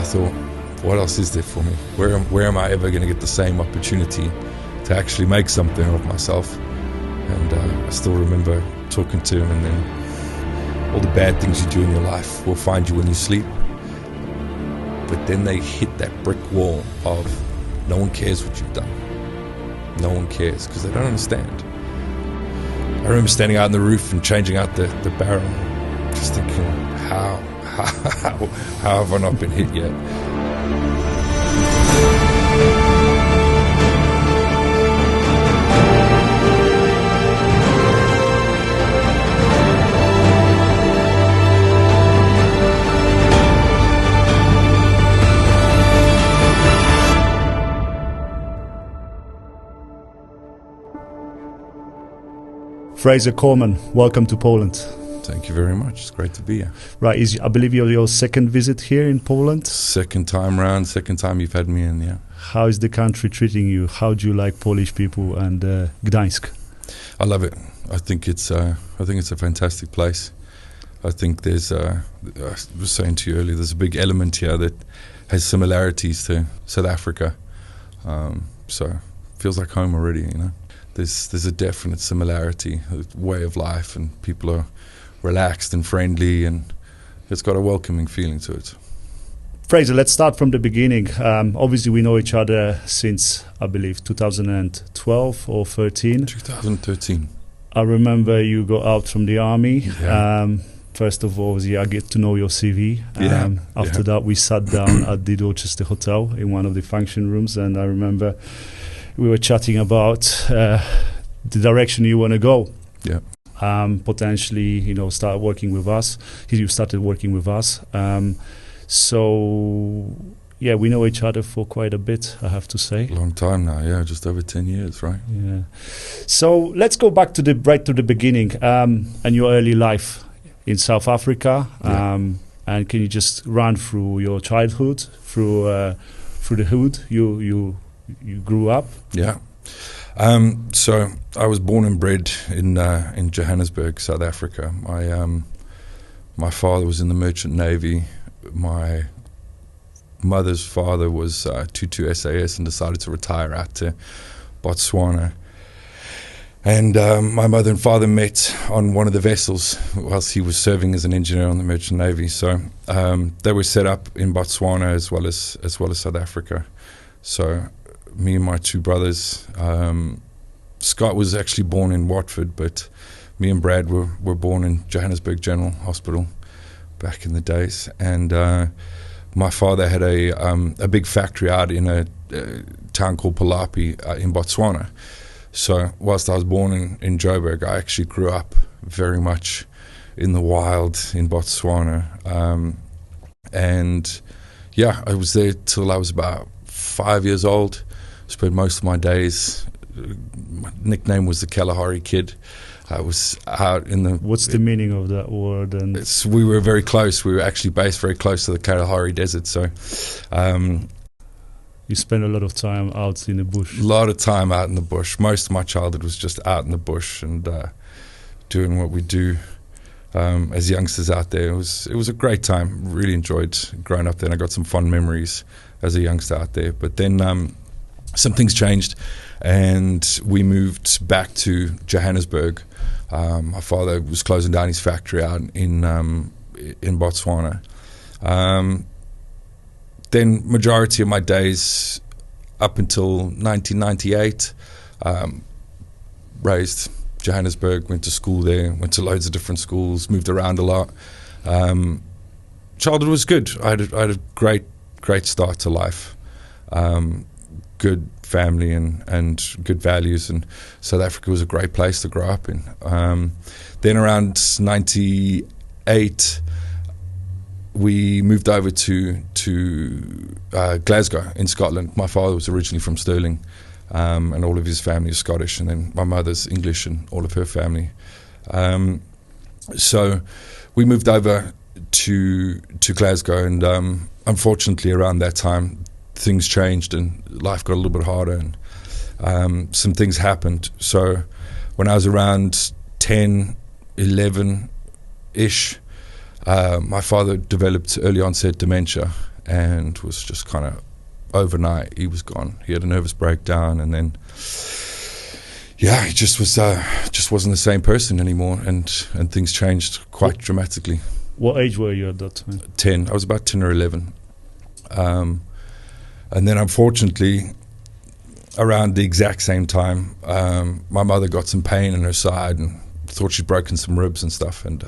thought, what else is there for me? Where am I ever going to get the same opportunity to actually make something of myself? And I still remember talking to him, and then all the bad things you do in your life will find you when you sleep. But then they hit that brick wall of no one cares what you've done. No one cares because they don't understand. I remember standing out on the roof and changing out the barrel, just thinking, how have I not been hit yet? Fraser Coleman, welcome to Poland. Thank you very much. It's great to be here. Right, I believe your second visit here in Poland? Second time you've had me in, yeah. How is the country treating you? How do you like Polish people and Gdańsk? I love it. I think it's a fantastic place. I think there's I was saying to you earlier, there's a big element here that has similarities to South Africa. So it feels like home already, you know. There's a definite similarity, a way of life, and people are relaxed and friendly, and it's got a welcoming feeling to it. Fraser, let's start from the beginning. Obviously, we know each other since, I believe, 2012 or 13. 2013. I remember you got out from the army. Yeah. First of all, I get to know your CV. After that, we sat down at the Dorchester Hotel in one of the function rooms, and I remember we were chatting about the direction you want to go. Yeah. Potentially, start working with us. You started working with us. So, we know each other for quite a bit, I have to say. Long time now, yeah, just over 10 years, right? Yeah. So let's go back to right to the beginning and your early life in South Africa. Yeah. And can you just run through your childhood, through the hood you grew up? Yeah. So I was born and bred in Johannesburg, South Africa. My father was in the Merchant Navy. My mother's father was 22 SAS and decided to retire out to Botswana. And my mother and father met on one of the vessels whilst he was serving as an engineer on the Merchant Navy. So they were set up in Botswana as well as South Africa. So me and my two brothers, Scott was actually born in Watford, but me and Brad were born in Johannesburg General Hospital back in the days. And my father had a big factory out in a town called Palapi in Botswana. So whilst I was born in Joburg, I actually grew up very much in the wild in Botswana. And I was there till I was about 5 years old. Spent most of my days. My nickname was the Kalahari Kid. I was out in the. What's the meaning of that word? And we were very close. We were actually based very close to the Kalahari Desert. So, you spent a lot of time out in the bush. A lot of time out in the bush. Most of my childhood was just out in the bush and doing what we do as youngsters out there. It was a great time. Really enjoyed growing up there. And I got some fond memories as a youngster out there. But then some things changed, and we moved back to Johannesburg. My father was closing down his factory out in Botswana. Then majority of my days up until 1998, raised Johannesburg, went to school there, went to loads of different schools, moved around a lot. Childhood was good. I had a great start to life. Good family and good values, and South Africa was a great place to grow up in. Then around 98, we moved over to Glasgow in Scotland. My father was originally from Stirling, and all of his family is Scottish, and then my mother's English and all of her family. So we moved over to Glasgow, and unfortunately around that time things changed and life got a little bit harder, and some things happened. So when I was around 10, 11-ish, my father developed early onset dementia, and was just kind of overnight he was gone. He had a nervous breakdown, and then he just wasn't the same person anymore, and things changed quite dramatically. What age were you at that time? 10. I was about 10 or 11. And then unfortunately, around the exact same time, my mother got some pain in her side and thought she'd broken some ribs and stuff, and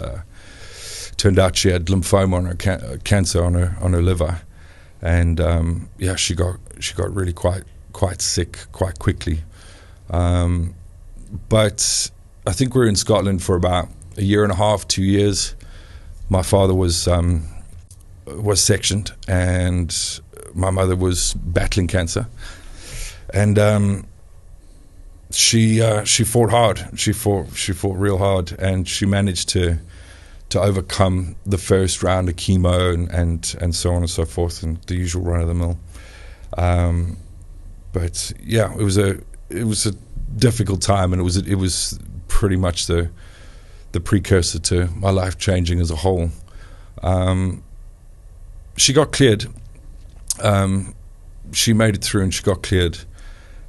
turned out she had lymphoma on her cancer on her liver, and she got really quite sick quite quickly. But I think we were in Scotland for about a year and a half, 2 years. My father was sectioned, and my mother was battling cancer, and she fought hard. She fought real hard, and she managed to overcome the first round of chemo and so on and so forth, and the usual run of the mill. But yeah, it was a difficult time, and it was pretty much the precursor to my life changing as a whole. She got cleared. She made it through, and she got cleared.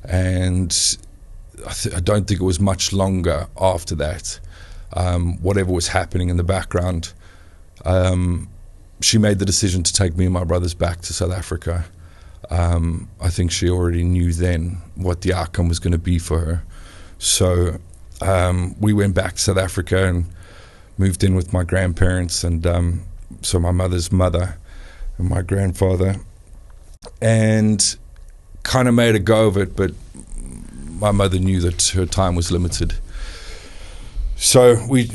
And I don't think it was much longer after that. Whatever was happening in the background, she made the decision to take me and my brothers back to South Africa. I think she already knew then what the outcome was going to be for her. So we went back to South Africa and moved in with my grandparents, and so my mother's mother and my grandfather, and kind of made a go of it, but my mother knew that her time was limited. So we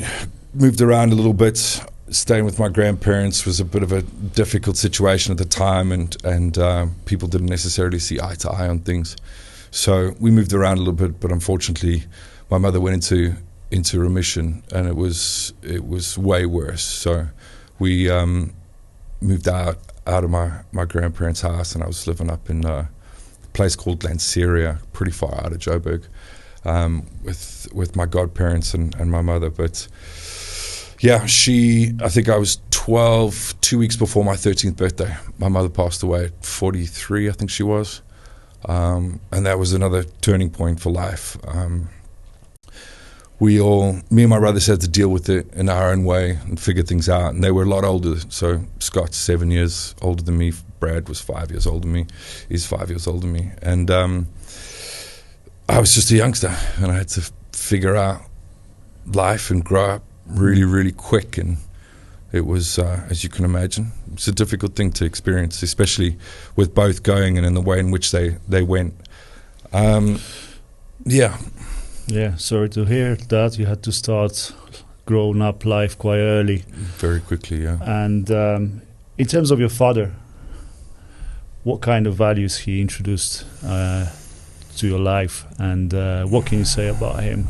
moved around a little bit. Staying with my grandparents was a bit of a difficult situation at the time, and people didn't necessarily see eye to eye on things. So we moved around a little bit, but unfortunately my mother went into remission, and it was way worse. So we moved out of my grandparents' house, and I was living up in a place called Glenseria, pretty far out of Joburg, with my godparents and my mother. But yeah, I think I was 12, 2 weeks before my 13th birthday. My mother passed away at 43, I think she was. And that was another turning point for life. Me and my brothers had to deal with it in our own way and figure things out. And they were a lot older. So Scott's 7 years older than me. Brad was 5 years older than me. He's 5 years older than me. And I was just a youngster, and I had to figure out life and grow up really, really quick. And it was, as you can imagine, it's a difficult thing to experience, especially with both going and in the way in which they went. Yeah, sorry to hear that. You had to start growing up life quite early. Very quickly, yeah. And in terms of your father, what kind of values he introduced to your life, and what can you say about him?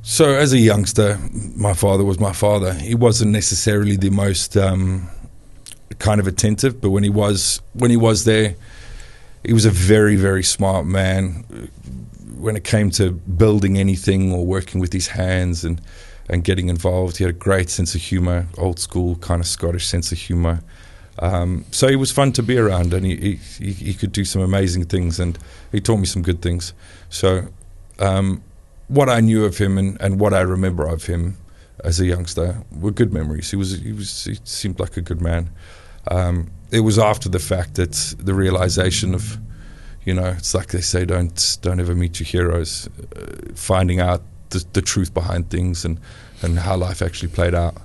So as a youngster, my father was my father. He wasn't necessarily the most kind of attentive, but when he was there, he was a very, very smart man. When it came to building anything or working with his hands and getting involved, he had a great sense of humor, old school kind of Scottish sense of humor. So he was fun to be around, and he could do some amazing things, and he taught me some good things. So what I knew of him and what I remember of him as a youngster were good memories. He seemed like a good man. It was after the fact that the realization of, it's like they say, don't ever meet your heroes. Finding out the truth behind things and how life actually played out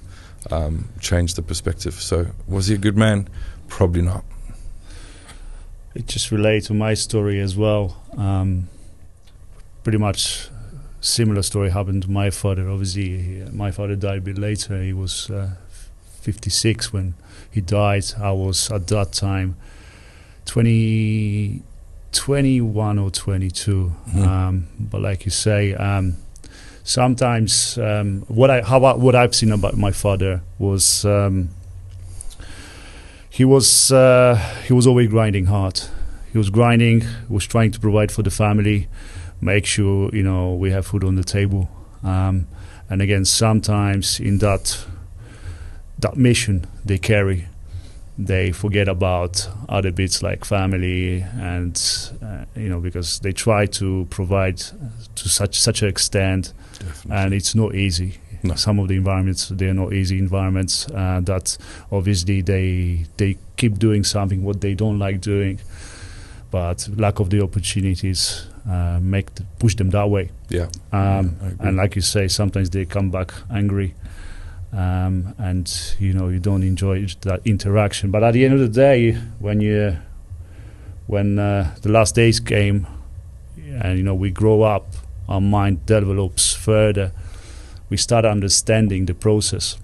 changed the perspective. So was he a good man? Probably not. It just relates to my story as well. Pretty much similar story happened to my father. Obviously, my father died a bit later. He was 56 when he died. I was at that time 21 or 22. But like you say, sometimes what I've seen about my father was he was always grinding hard. He was grinding. He was trying to provide for the family, make sure we have food on the table. And again, sometimes in that mission they carry, they forget about other bits like family, and because they try to provide to such an extent. Definitely. And it's not easy. No. Some of the environments, they're not easy environments, that obviously they keep doing something what they don't like doing, but lack of the opportunities push them that way. Yeah. And like you say, sometimes they come back angry, and you don't enjoy that interaction. But at the end of the day, when the last days came, and we grow up, our mind develops further, we start understanding the process.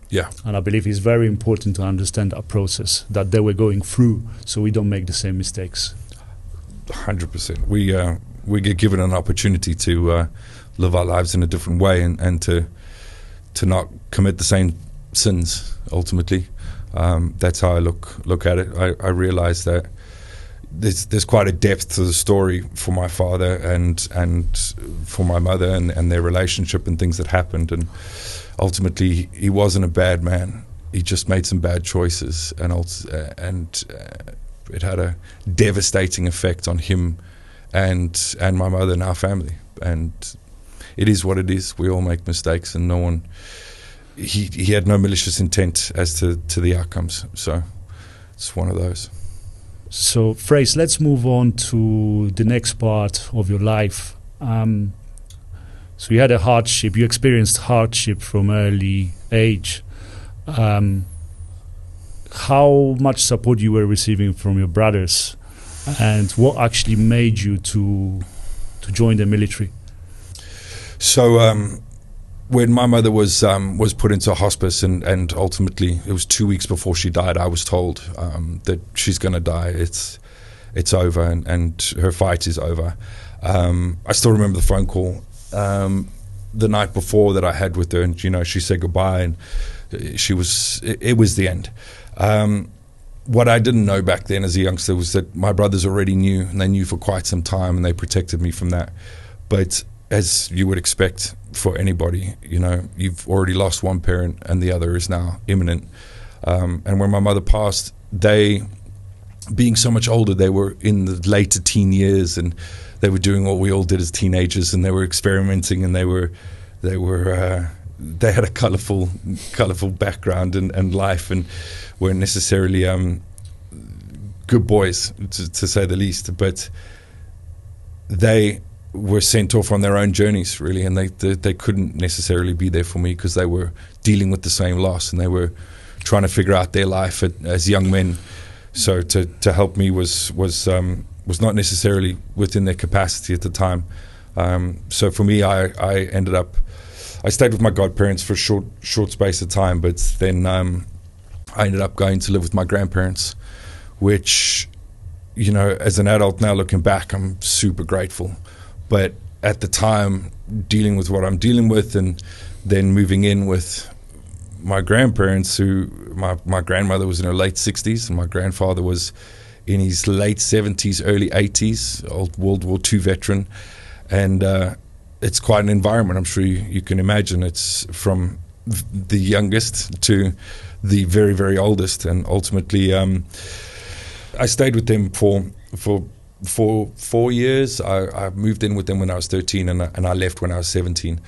Yeah. And I believe it's very important to understand that process that they were going through, so we don't make the same mistakes. 100%. We get given an opportunity to live our lives in a different way, and to not commit the same sins. Ultimately, that's how I look at it. I realize that there's quite a depth to the story for my father and for my mother, and their relationship and things that happened. And ultimately, he wasn't a bad man. He just made some bad choices, and it had a devastating effect on him and my mother and our family. And it is what it is. We all make mistakes, and no one. He had no malicious intent as to the outcomes. So it's one of those. So, Fraser, let's move on to the next part of your life. So you had a hardship. You experienced hardship from early age. How much support you were receiving from your brothers, and what actually made you to join the military? So when my mother was put into hospice, and ultimately it was 2 weeks before she died, I was told that she's going to die. It's over, and her fight is over. I still remember the phone call the night before that I had with her, and she said goodbye, and it was the end. What I didn't know back then as a youngster was that my brothers already knew, and they knew for quite some time, and they protected me from that. But as you would expect for anybody, you've already lost one parent, and the other is now imminent. And when my mother passed, they, being so much older, they were in the later teen years, and they were doing what we all did as teenagers, and they were experimenting, and they had a colourful background and life, and weren't necessarily good boys, to say the least. But they were sent off on their own journeys, really, and they couldn't necessarily be there for me because they were dealing with the same loss, and they were trying to figure out their life as young men. So to help me was not necessarily within their capacity at the time. So for me, I ended up. I stayed with my godparents for a short space of time, but then I ended up going to live with my grandparents, which, as an adult now looking back, I'm super grateful. But at the time, dealing with what I'm dealing with, and then moving in with my grandparents, who my grandmother was in her late 60s, and my grandfather was in his late 70s, early 80s, old World War II veteran. And it's quite an environment, I'm sure you can imagine. It's from the youngest to the very, very oldest. And ultimately, I stayed with them for 4 years. I moved in with them when I was 13, and I left when I was 17.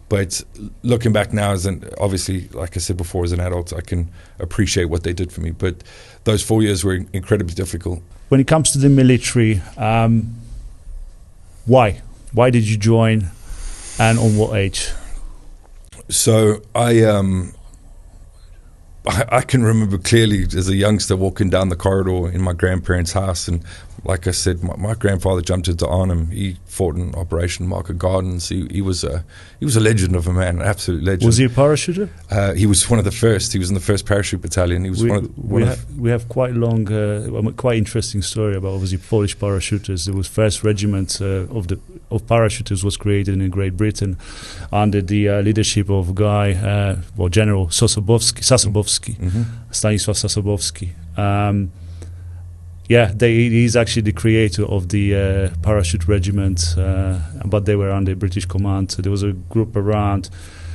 But looking back now, obviously, like I said before, as an adult, I can appreciate what they did for me. But those 4 years were incredibly difficult. When it comes to the military, why? Why did you join, and on what age? So I can remember clearly as a youngster walking down the corridor in my grandparents' house, and like I said, my grandfather jumped into Arnhem. He fought in Operation Market Gardens. He was a legend of a man, an absolute legend. Was he a parachuter? He was one of the first. He was in the 1st Parachute Battalion. He was we have quite long, quite interesting story about obviously Polish parachuters. There was 1st regiment of parachuters was created in Great Britain under the leadership of General Sosabowski, Mm-hmm. Stanisław Sosabowski. He's actually the creator of the parachute regiment, but they were under British command. There was a group around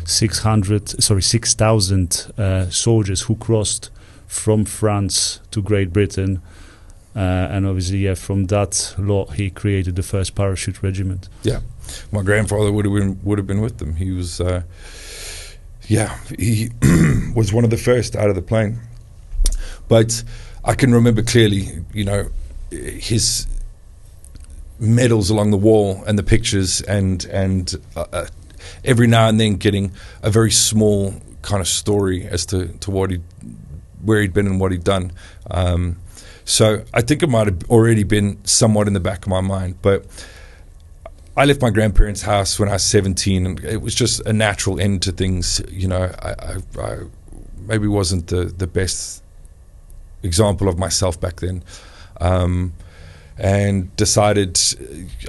6,000 soldiers who crossed from France to Great Britain. And obviously, from that lot, he created the first parachute regiment. Yeah, my grandfather would have been with them. He was, he was one of the first out of the plane. But I can remember clearly, his medals along the wall and the pictures, and every now and then getting a very small kind of story as to where he'd been and what he'd done. So I think it might have already been somewhat in the back of my mind. But I left my grandparents' house when I was 17, and it was just a natural end to things. I maybe wasn't the best example of myself back then. And decided,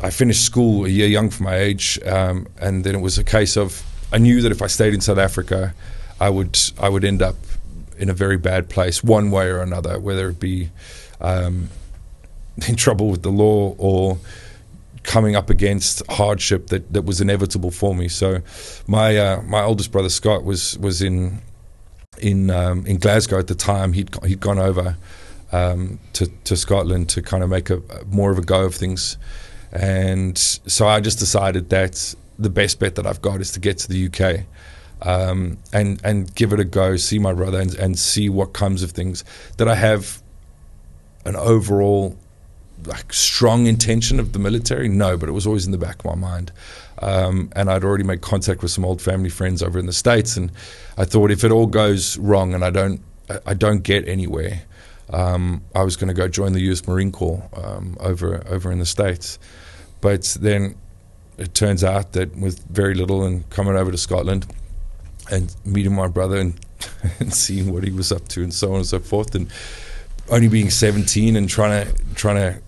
I finished school a year young for my age, and then it was a case of, I knew that if I stayed in South Africa, I would end up in a very bad place one way or another, whether it be in trouble with the law or coming up against hardship that was inevitable for me. So my oldest brother Scott was in Glasgow at the time. He'd gone over to Scotland to kind of make more of a go of things, and so I just decided that the best bet that I've got is to get to the UK and give it a go, see my brother and see what comes of things. That I have an overall strong intention of the military? No, but it was always in the back of my mind. And I'd already made contact with some old family friends over in the States, and I thought if it all goes wrong and I don't get anywhere, I was going to go join the US Marine Corps over in the States. But then it turns out that with very little and coming over to Scotland and meeting my brother and seeing what he was up to and so on and so forth, and only being 17 and trying to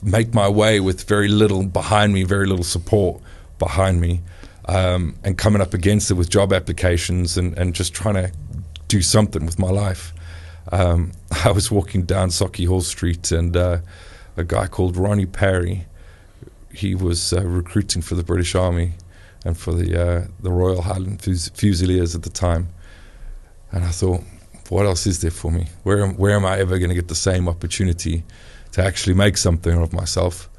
make my way with very little behind me, very little support behind me, and coming up against it with job applications and just trying to do something with my life. I was walking down Sauchiehall Street, and a guy called Ronnie Parry, he was recruiting for the British Army and for the Royal Highland Fusiliers at the time. And I thought, what else is there for me? Where am I ever going to get the same opportunity to actually make something of myself?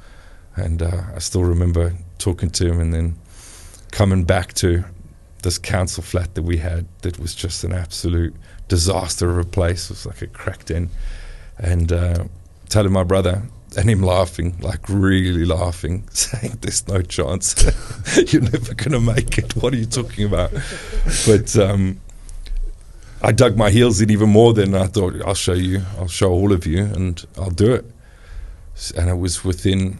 And I still remember talking to him and then coming back to this council flat that we had that was just an absolute disaster of a place. It was like a cracked in. And telling my brother, and him laughing, like really laughing, saying, there's no chance. You're never going to make it. What are you talking about? But I dug my heels in even more then. I thought, I'll show all of you, and I'll do it. And it was within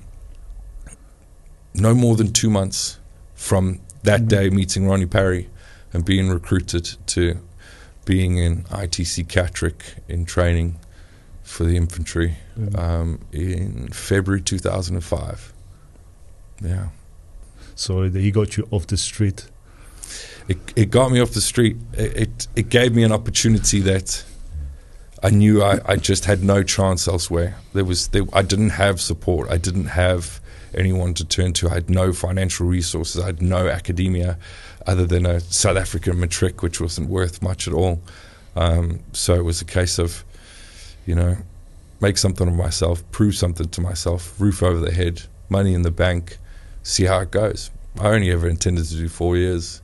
no more than 2 months from that day meeting Ronnie Parry and being recruited to being in ITC Catterick in training for the infantry in February 2005. Yeah. So he got you off the street. It got me off the street. It gave me an opportunity that I knew I just had no chance elsewhere. I didn't have support. I didn't have anyone to turn to. I had no financial resources. I had no academia other than a South African matric, which wasn't worth much at all. So it was a case of, make something of myself, prove something to myself, roof over the head, money in the bank, see how it goes. I only ever intended to do 4 years,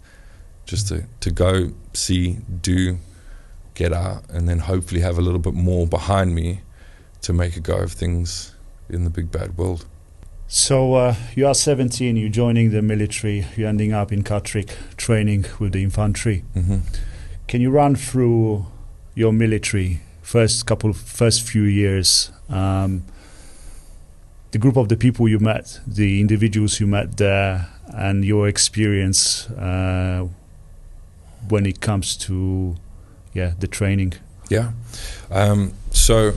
just to go, see, do, get out, and then hopefully have a little bit more behind me to make a go of things in the big bad world. So you are 17, you're joining the military, you're ending up in Catterick training with the infantry. Mm-hmm. Can you run through your military first few years, the group of the people you met, the individuals you met there, and your experience when it comes to the training? Yeah. So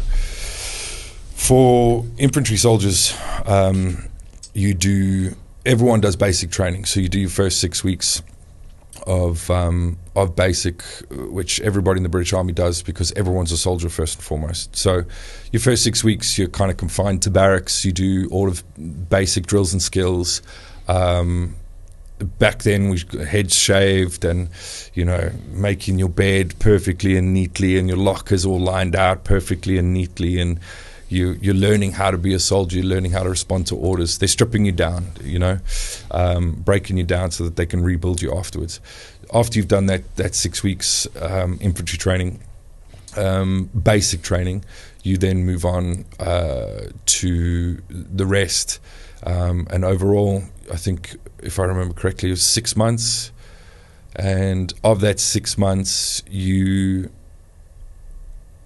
for infantry soldiers, everyone does basic training. So you do your first 6 weeks of basic, which everybody in the British Army does because everyone's a soldier first and foremost. So your first 6 weeks, you're kind of confined to barracks. You do all of basic drills and skills. back then we heads shaved, and making your bed perfectly and neatly, and your lockers all lined out perfectly and neatly, and you're learning how to be a soldier, you're learning how to respond to orders. They're stripping you down, breaking you down so that they can rebuild you afterwards. After you've done that 6 weeks infantry training, basic training, you then move on to the rest, and overall I think, if I remember correctly, it was 6 months, and of that 6 months you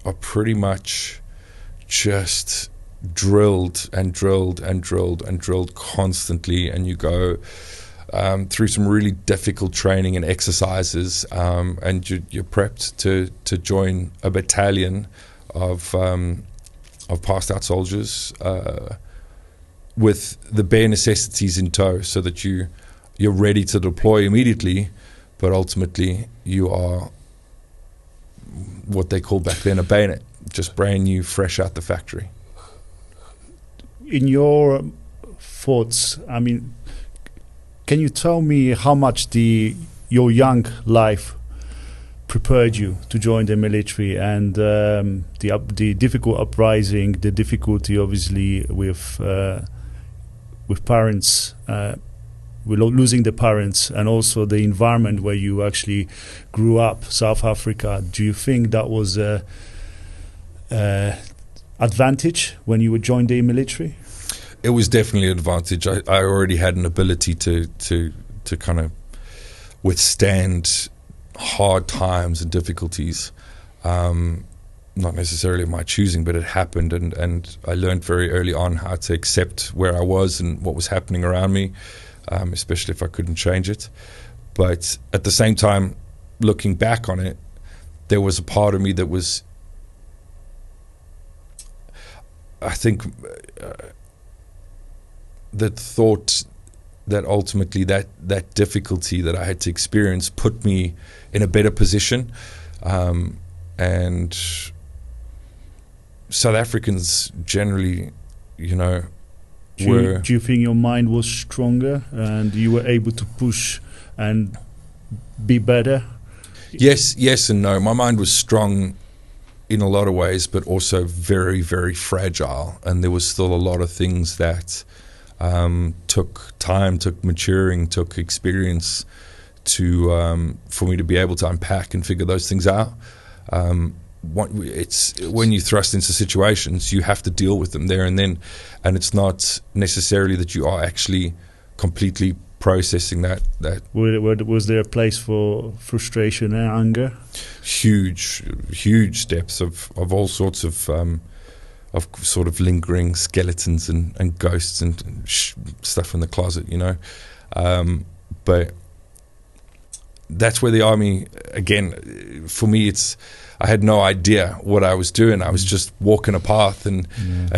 are pretty much just drilled constantly, and you go through some really difficult training and exercises, and you're prepped to join a battalion of passed out soldiers with the bare necessities in tow, so that you're ready to deploy immediately, but ultimately you are what they called back then a bayonet, just brand new, fresh out the factory. In your thoughts, I mean, can you tell me how much your young life prepared you to join the military, and the difficult uprising, the difficulty obviously with parents, with losing the parents, and also the environment where you actually grew up, South Africa? Do you think that was a advantage when you would join the military? It was definitely an advantage. I already had an ability to kind of withstand hard times and difficulties, not necessarily of my choosing, but it happened, and I learned very early on how to accept where I was and what was happening around me, especially if I couldn't change it. But at the same time, looking back on it, there was a part of me that was, I think, that thought that ultimately that difficulty that I had to experience put me in a better position, and South Africans generally, do you think your mind was stronger and you were able to push and be better? Yes and no. My mind was strong in a lot of ways, but also very, very fragile, and there was still a lot of things that took time, took maturing, took experience for me to be able to unpack and figure those things out. It's when you thrust into situations, you have to deal with them there and then, and it's not necessarily that you are actually completely processing that. Was there a place for frustration and anger? Huge depths of all sorts of sort of lingering skeletons and ghosts and stuff in the closet, but that's where the army, again, for me, I had no idea what I was doing. I was just walking a path and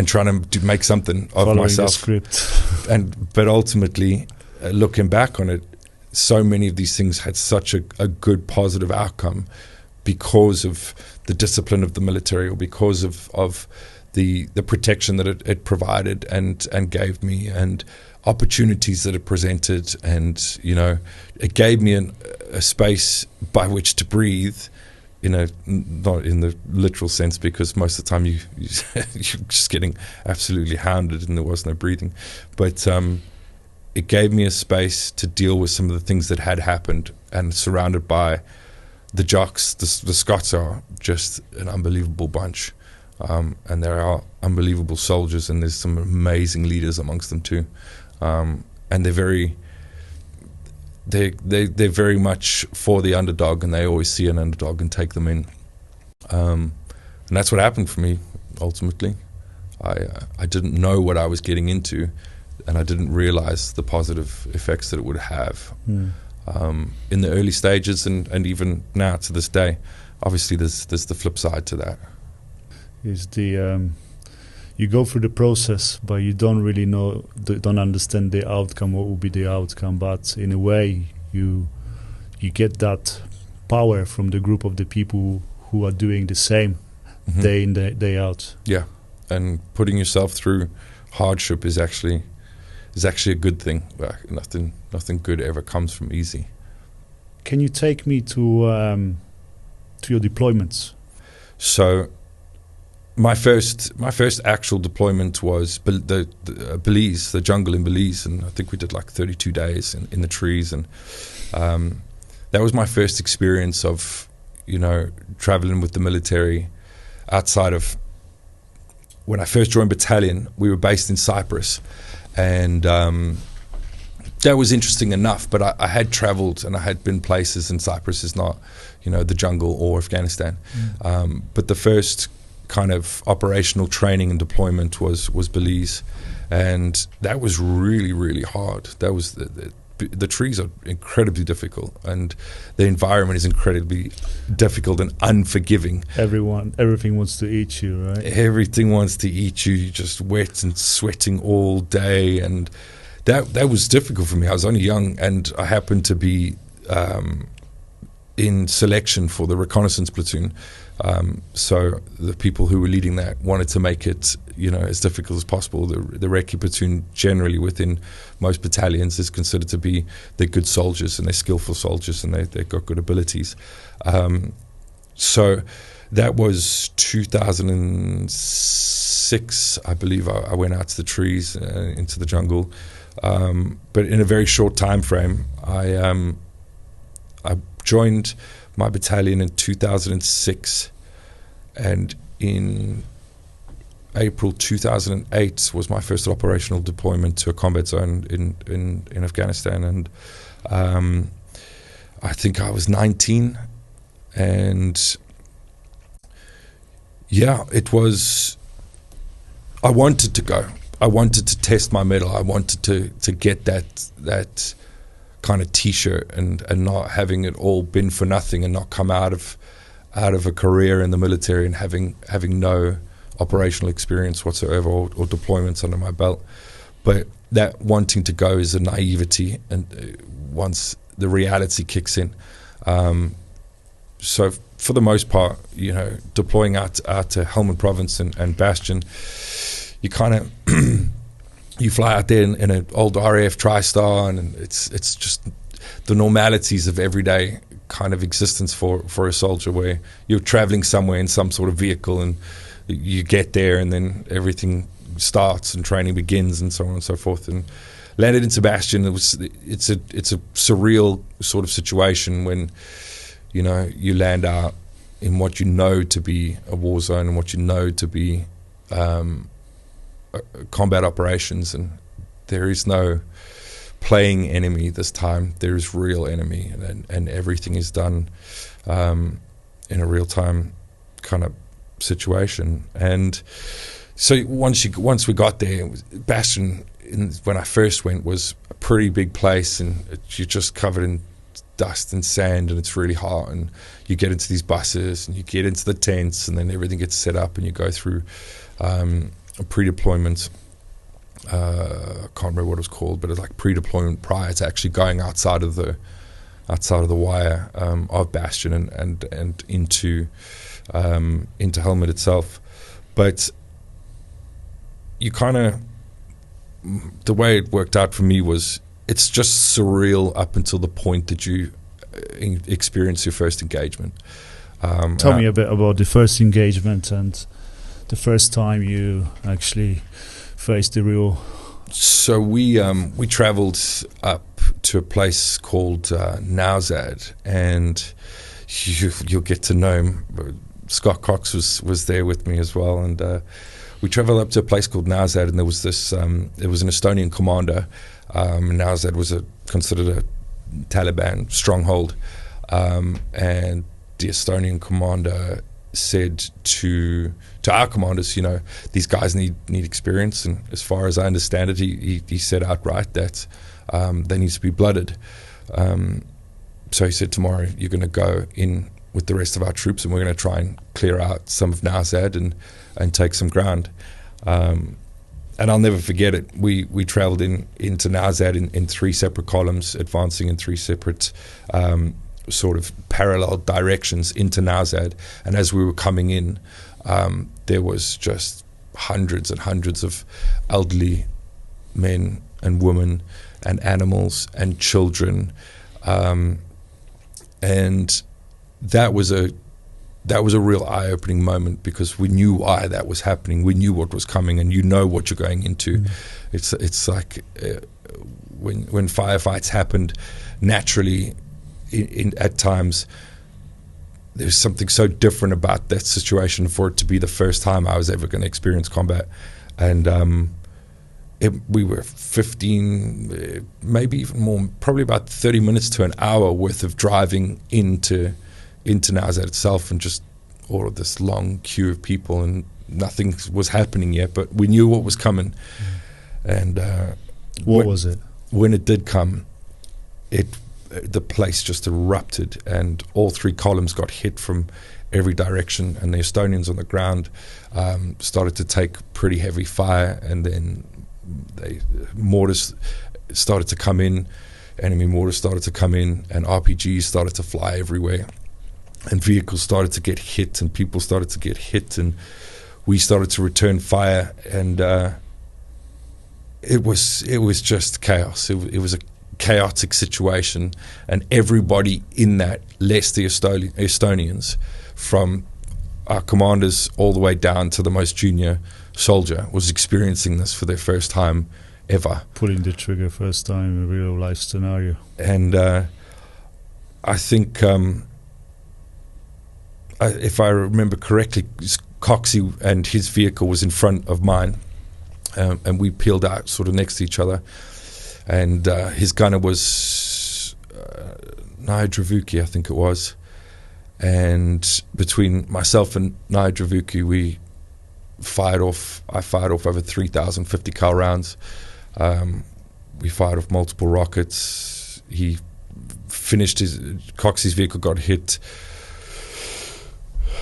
trying to make something of following myself. The script. But ultimately, looking back on it, so many of these things had such a good positive outcome because of the discipline of the military, or because of the protection that it provided and gave me, and opportunities that it presented, and it gave me a space by which to breathe, not in the literal sense, because most of the time you're just getting absolutely hounded and there was no breathing, but it gave me a space to deal with some of the things that had happened, and surrounded by the jocks. The Scots are just an unbelievable bunch. And there are unbelievable soldiers, and there's some amazing leaders amongst them too, and they're very much for the underdog, and they always see an underdog and take them in, and that's what happened for me ultimately. I didn't know what I was getting into, and I didn't realize the positive effects that it would have in the early stages, and even now to this day. Obviously there's the flip side to that. Is you go through the process, but you don't really don't understand the outcome, what will be the outcome. But in a way, you get that power from the group of the people who are doing the same day in day out. Yeah, and putting yourself through hardship is actually is actually a good thing. Like, nothing good ever comes from easy. Can you take me to your deployments? So my first actual deployment was Belize, the jungle in Belize, and I think we did like 32 days in the trees, and that was my first experience of, you know, traveling with the military outside of. When I first joined battalion, we were based in Cyprus, and that was interesting enough. But I had traveled and I had been places, and Cyprus is not, you know, the jungle or Afghanistan. But the first kind of operational training and deployment was Belize, and that was really, really hard. That was the trees are incredibly difficult, and the environment is incredibly difficult and unforgiving. Everything wants to eat you, right? Everything wants to eat you. You're just wet and sweating all day, and that was difficult for me. I was only young, and I happened to be in selection for the reconnaissance platoon. So the people who were leading that wanted to make it, you know, as difficult as possible. The recce platoon, generally within most battalions, is considered to be they're good soldiers and they're skillful soldiers and they've got good abilities. So that was 2006, I believe. I went out to the trees, into the jungle, but in a very short time frame. I joined my battalion in 2006, and in April 2008 was my first operational deployment to a combat zone in Afghanistan, and I think I was 19, and yeah, it was. I wanted to go. I wanted to test my mettle. I wanted to get that kind of T-shirt and not having it all been for nothing, and not come out of a career in the military and having no operational experience whatsoever or deployments under my belt. But that wanting to go is a naivety, and once the reality kicks in. So for the most part, you know, deploying out to Helmand Province and Bastion, you kind of you fly out there in an old RAF TriStar, and it's just the normalities of everyday kind of existence for a soldier, where you're traveling somewhere in some sort of vehicle, and you get there, and then everything starts and training begins, and so on and so forth. And landed in Sebastian, it's a surreal sort of situation when, you know, you land out in what you know to be a war zone and what you know to be combat operations, and there is no playing enemy this time. There is real enemy, and everything is done in a real-time kind of situation. And so once we got there, Bastion, when I first went, was a pretty big place, and you're just covered in dust and sand, and it's really hot, and you get into these buses and you get into the tents, and then everything gets set up, and you go through a pre-deployment, I can't remember what it was called, but it's like pre-deployment prior to actually going outside of the wire of Bastion and into Helmand itself. But you kind of, the way it worked out for me was, it's just surreal up until the point that you experience your first engagement. Tell me a bit about the first engagement and the first time you actually faced the real. So we travelled up to a place called Nowzad, and you'll get to know him. Scott Cox was there with me as well, and we travelled up to a place called Nowzad, and there was this. There was an Estonian commander. Nowzad was considered a Taliban stronghold, and the Estonian commander said to our commanders, you know, these guys need experience, and as far as I understand it, he said outright that they need to be blooded. So he said, tomorrow you're going to go in with the rest of our troops, and we're going to try and clear out some of Nowzad and take some ground. And I'll never forget it. We travelled into Nowzad in three separate columns, advancing in three separate sort of parallel directions into Nowzad. And as we were coming in, there was just hundreds and hundreds of elderly men and women and animals and children, and that was a real eye-opening moment, because we knew why that was happening. We knew what was coming, and you know what you're going into. It's like when firefights happened naturally, at times, there's something so different about that situation for it to be the first time I was ever going to experience combat. And we were 15, maybe even more, probably about 30 minutes to an hour worth of driving into Nazad itself, and just all of this long queue of people, and nothing was happening yet, but we knew what was coming. And what was it? When it did come, the place just erupted, and all 3 columns got hit from every direction, and the Estonians on the ground started to take pretty heavy fire, and then mortars started to come in, enemy mortars started to come in, and RPGs started to fly everywhere, and vehicles started to get hit, and people started to get hit, and we started to return fire, and it was just chaos. It was a chaotic situation, and everybody in that, less the Estonians, from our commanders all the way down to the most junior soldier, was experiencing this for their first time ever. Pulling the trigger first time in a real life scenario. And I think, if I remember correctly, Coxie and his vehicle was in front of mine, and we peeled out sort of next to each other. And his gunner was Naidravuki, I think it was. And between myself and Naidravuki, I fired off over 3,050 cal rounds. We fired off multiple rockets. He finished Coxie's vehicle got hit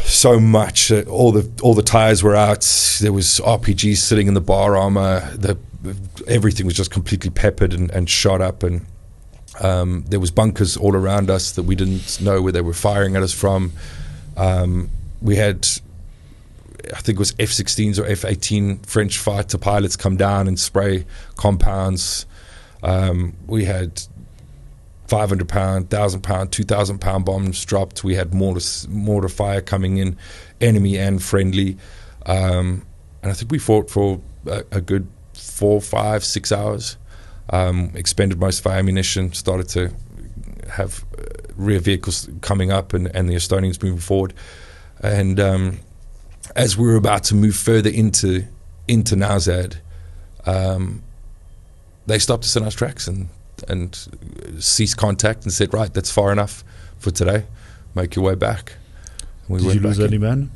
so much that all the tires were out. There was RPGs sitting in the bar armor. Everything was just completely peppered and shot up, and there was bunkers all around us that we didn't know where they were firing at us from. We had, I think it was F-16s or F-18 French fighter pilots come down and spray compounds. We had 500-pound, 1,000-pound, 2,000-pound bombs dropped. We had mortar fire coming in, enemy and friendly. And I think we fought for a good 4, 5, 6 hours. Expended most of our ammunition, started to have rear vehicles coming up and the Estonians moving forward. And as we were about to move further into Nazad, they stopped us in our tracks and ceased contact and said, right, that's far enough for today. Make your way back. And Did you lose any men?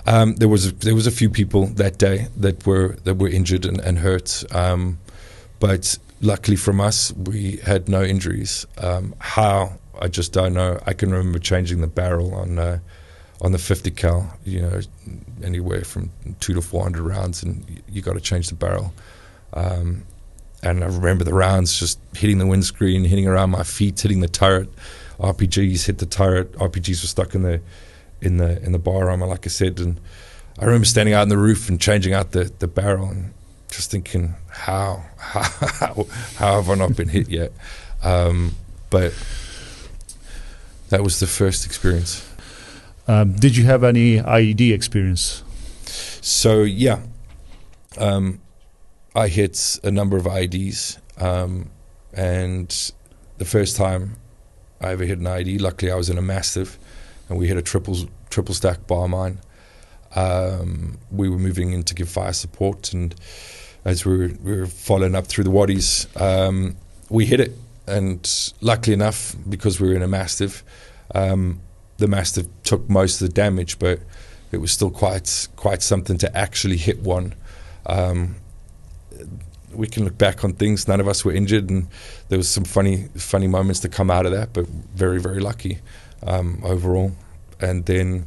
There was a few people that day that were injured and hurt, but luckily from us, we had no injuries. How, I just don't know. I can remember changing the barrel on the 50 cal, anywhere from 200 to 400 rounds, and you got to change the barrel. And I remember the rounds just hitting the windscreen, hitting around my feet, hitting the turret. RPGs hit the turret. RPGs were stuck in the bar armor, like I said. And I remember standing out on the roof and changing out the barrel and just thinking, how have I not been hit yet? But that was the first experience. Did you have any IED experience? So yeah, I hit a number of IEDs, and the first time I ever hit an IED, luckily I was in a Mastiff, and we hit a triple stack bar mine. We were moving in to give fire support, and as we were following up through the waddies, we hit it, and luckily enough, because we were in a Mastiff, the Mastiff took most of the damage, but it was still quite something to actually hit one. We can look back on things. None of us were injured, and there was some funny moments to come out of that, but very, very lucky overall. And then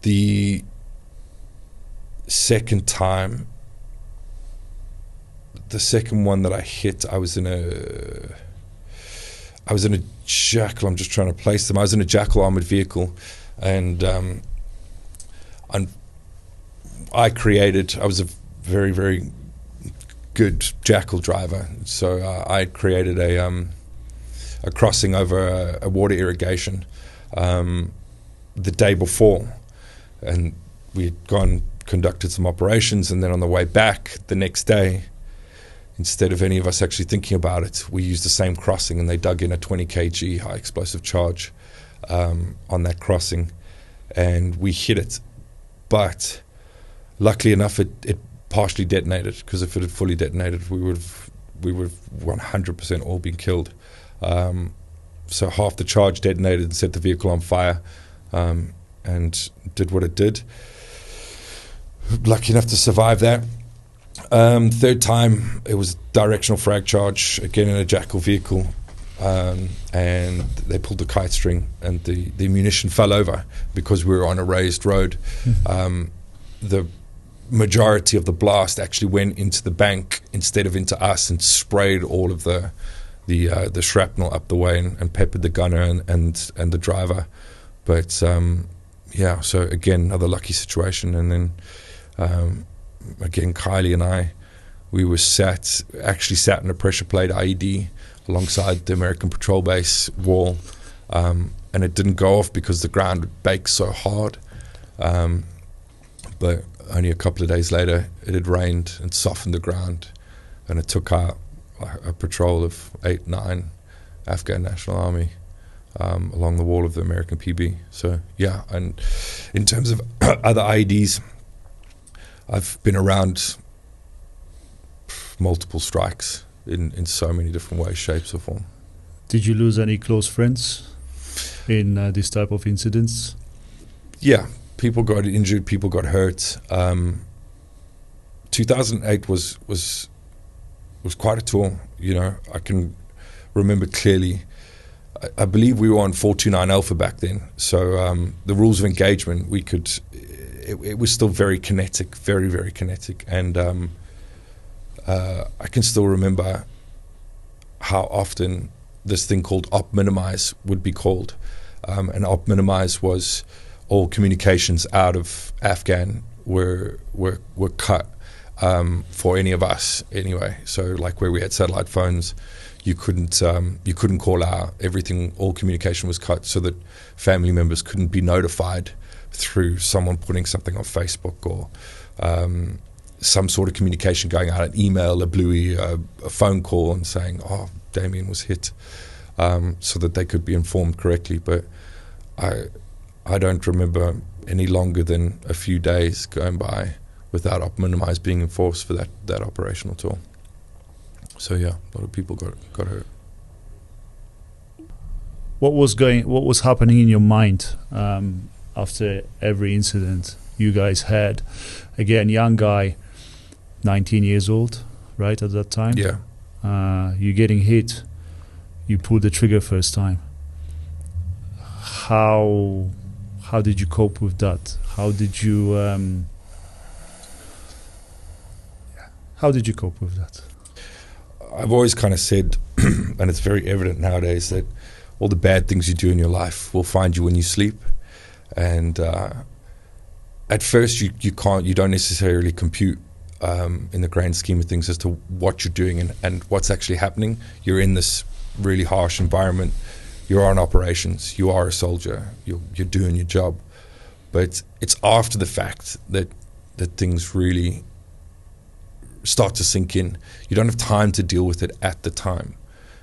the second one that I hit, I was in a Jackal. I'm just trying to place them. I was in a Jackal armored vehicle, and I was a very, very good jackal driver. So I created a crossing over a water irrigation the day before, and we had gone conducted some operations, and then on the way back the next day, instead of any of us actually thinking about it, we used the same crossing, and they dug in a 20 kg high explosive charge on that crossing, and we hit it. But luckily enough, it partially detonated, because if it had fully detonated, we would have 100% all been killed. So half the charge detonated and set the vehicle on fire, and did what it did. Lucky enough to survive that. Third time, it was directional frag charge, again in a jackal vehicle, and they pulled the kite string, and the munition fell over because we were on a raised road. The majority of the blast actually went into the bank instead of into us, and sprayed all of the shrapnel up the way, and peppered the gunner and the driver. But so again, another lucky situation. And then again, Kylie and I, we were sat in a pressure plate IED alongside the American patrol base wall, and it didn't go off because the ground baked so hard. But only a couple of days later, it had rained and softened the ground, and it took out a patrol of 8-9 Afghan National Army along the wall of the American PB. So yeah, and in terms of other IEDs, I've been around multiple strikes in so many different ways, shapes or form. Did you lose any close friends in this type of incidents? Yeah. People got injured, people got hurt. 2008 was quite a tour. I can remember clearly. I believe we were on 429 Alpha back then. So the rules of engagement, it was still very kinetic, very, very kinetic. And I can still remember how often this thing called op minimize would be called. And op minimize was all communications out of Afghan were cut for any of us anyway. So like where we had satellite phones, you couldn't call out. Everything, all communication was cut, so that family members couldn't be notified through someone putting something on Facebook, or some sort of communication going out, an email, a bluey, a phone call, and saying, "Oh, Damien was hit," so that they could be informed correctly. But I don't remember any longer than a few days going by without op minimize being enforced for that operational tool. So yeah, a lot of people got hurt. What was happening in your mind after every incident you guys had? Again, young guy, 19 years old, right, at that time? Yeah. You're getting hit. You pull the trigger first time. How did you cope with that? How did you cope with that? I've always kind of said, and it's very evident nowadays, that all the bad things you do in your life will find you when you sleep. And at first you don't necessarily compute in the grand scheme of things as to what you're doing and what's actually happening. You're in this really harsh environment. You're on operations. You are a soldier. You're doing your job. But it's after the fact that things really start to sink in. You don't have time to deal with it at the time.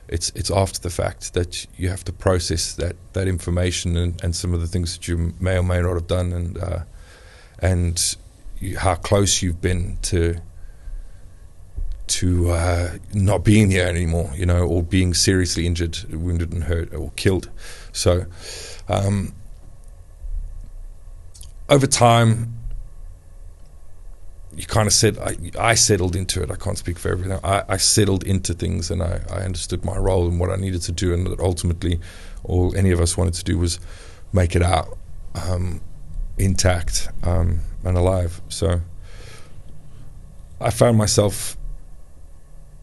It's after the fact that you have to process that information and some of the things that you may or may not have done, and how close you've been to not being here anymore, or being seriously injured, wounded and hurt, or killed. So over time, you kind of said, I settled into it. I can't speak for everything. I settled into things, and I understood my role and what I needed to do, and that ultimately all any of us wanted to do was make it out intact and alive. So I found myself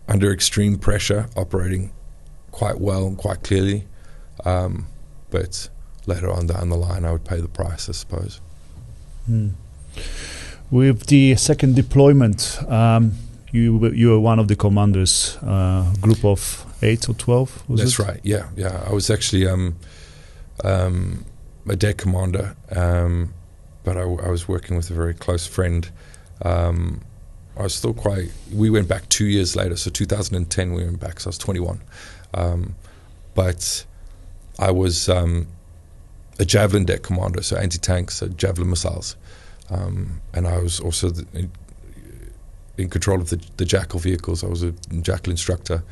under extreme pressure, operating quite well and quite clearly. But later on down the line, I would pay the price, I suppose. With the second deployment, you were one of the commanders, group of 8 or 12. That's right. Yeah. I was actually a deck commander, but I was working with a very close friend. I was still we went back 2 years later, so 2010 we went back, so I was 21. But I was a javelin deck commander, so anti-tanks, so javelin missiles. And I was also in control of the Jackal vehicles. I was a Jackal instructor.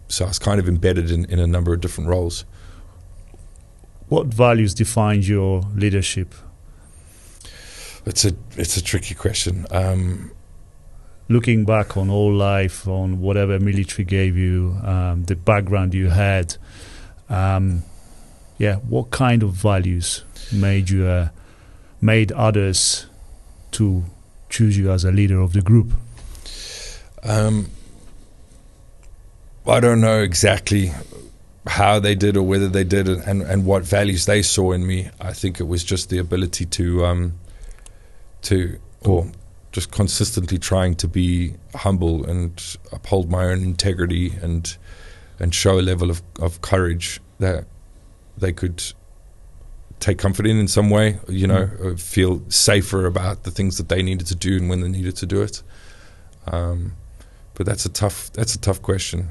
So I was kind of embedded in a number of different roles. What values defined your leadership? It's a tricky question. Looking back on all life, on whatever military gave you, the background you had, what kind of values made others to choose you as a leader of the group? I don't know exactly how they did or whether they did and what values they saw in me. I think it was just the ability to just consistently trying to be humble and uphold my own integrity and show a level of courage that they could take comfort in some way, or feel safer about the things that they needed to do and when they needed to do it. But that's a tough question.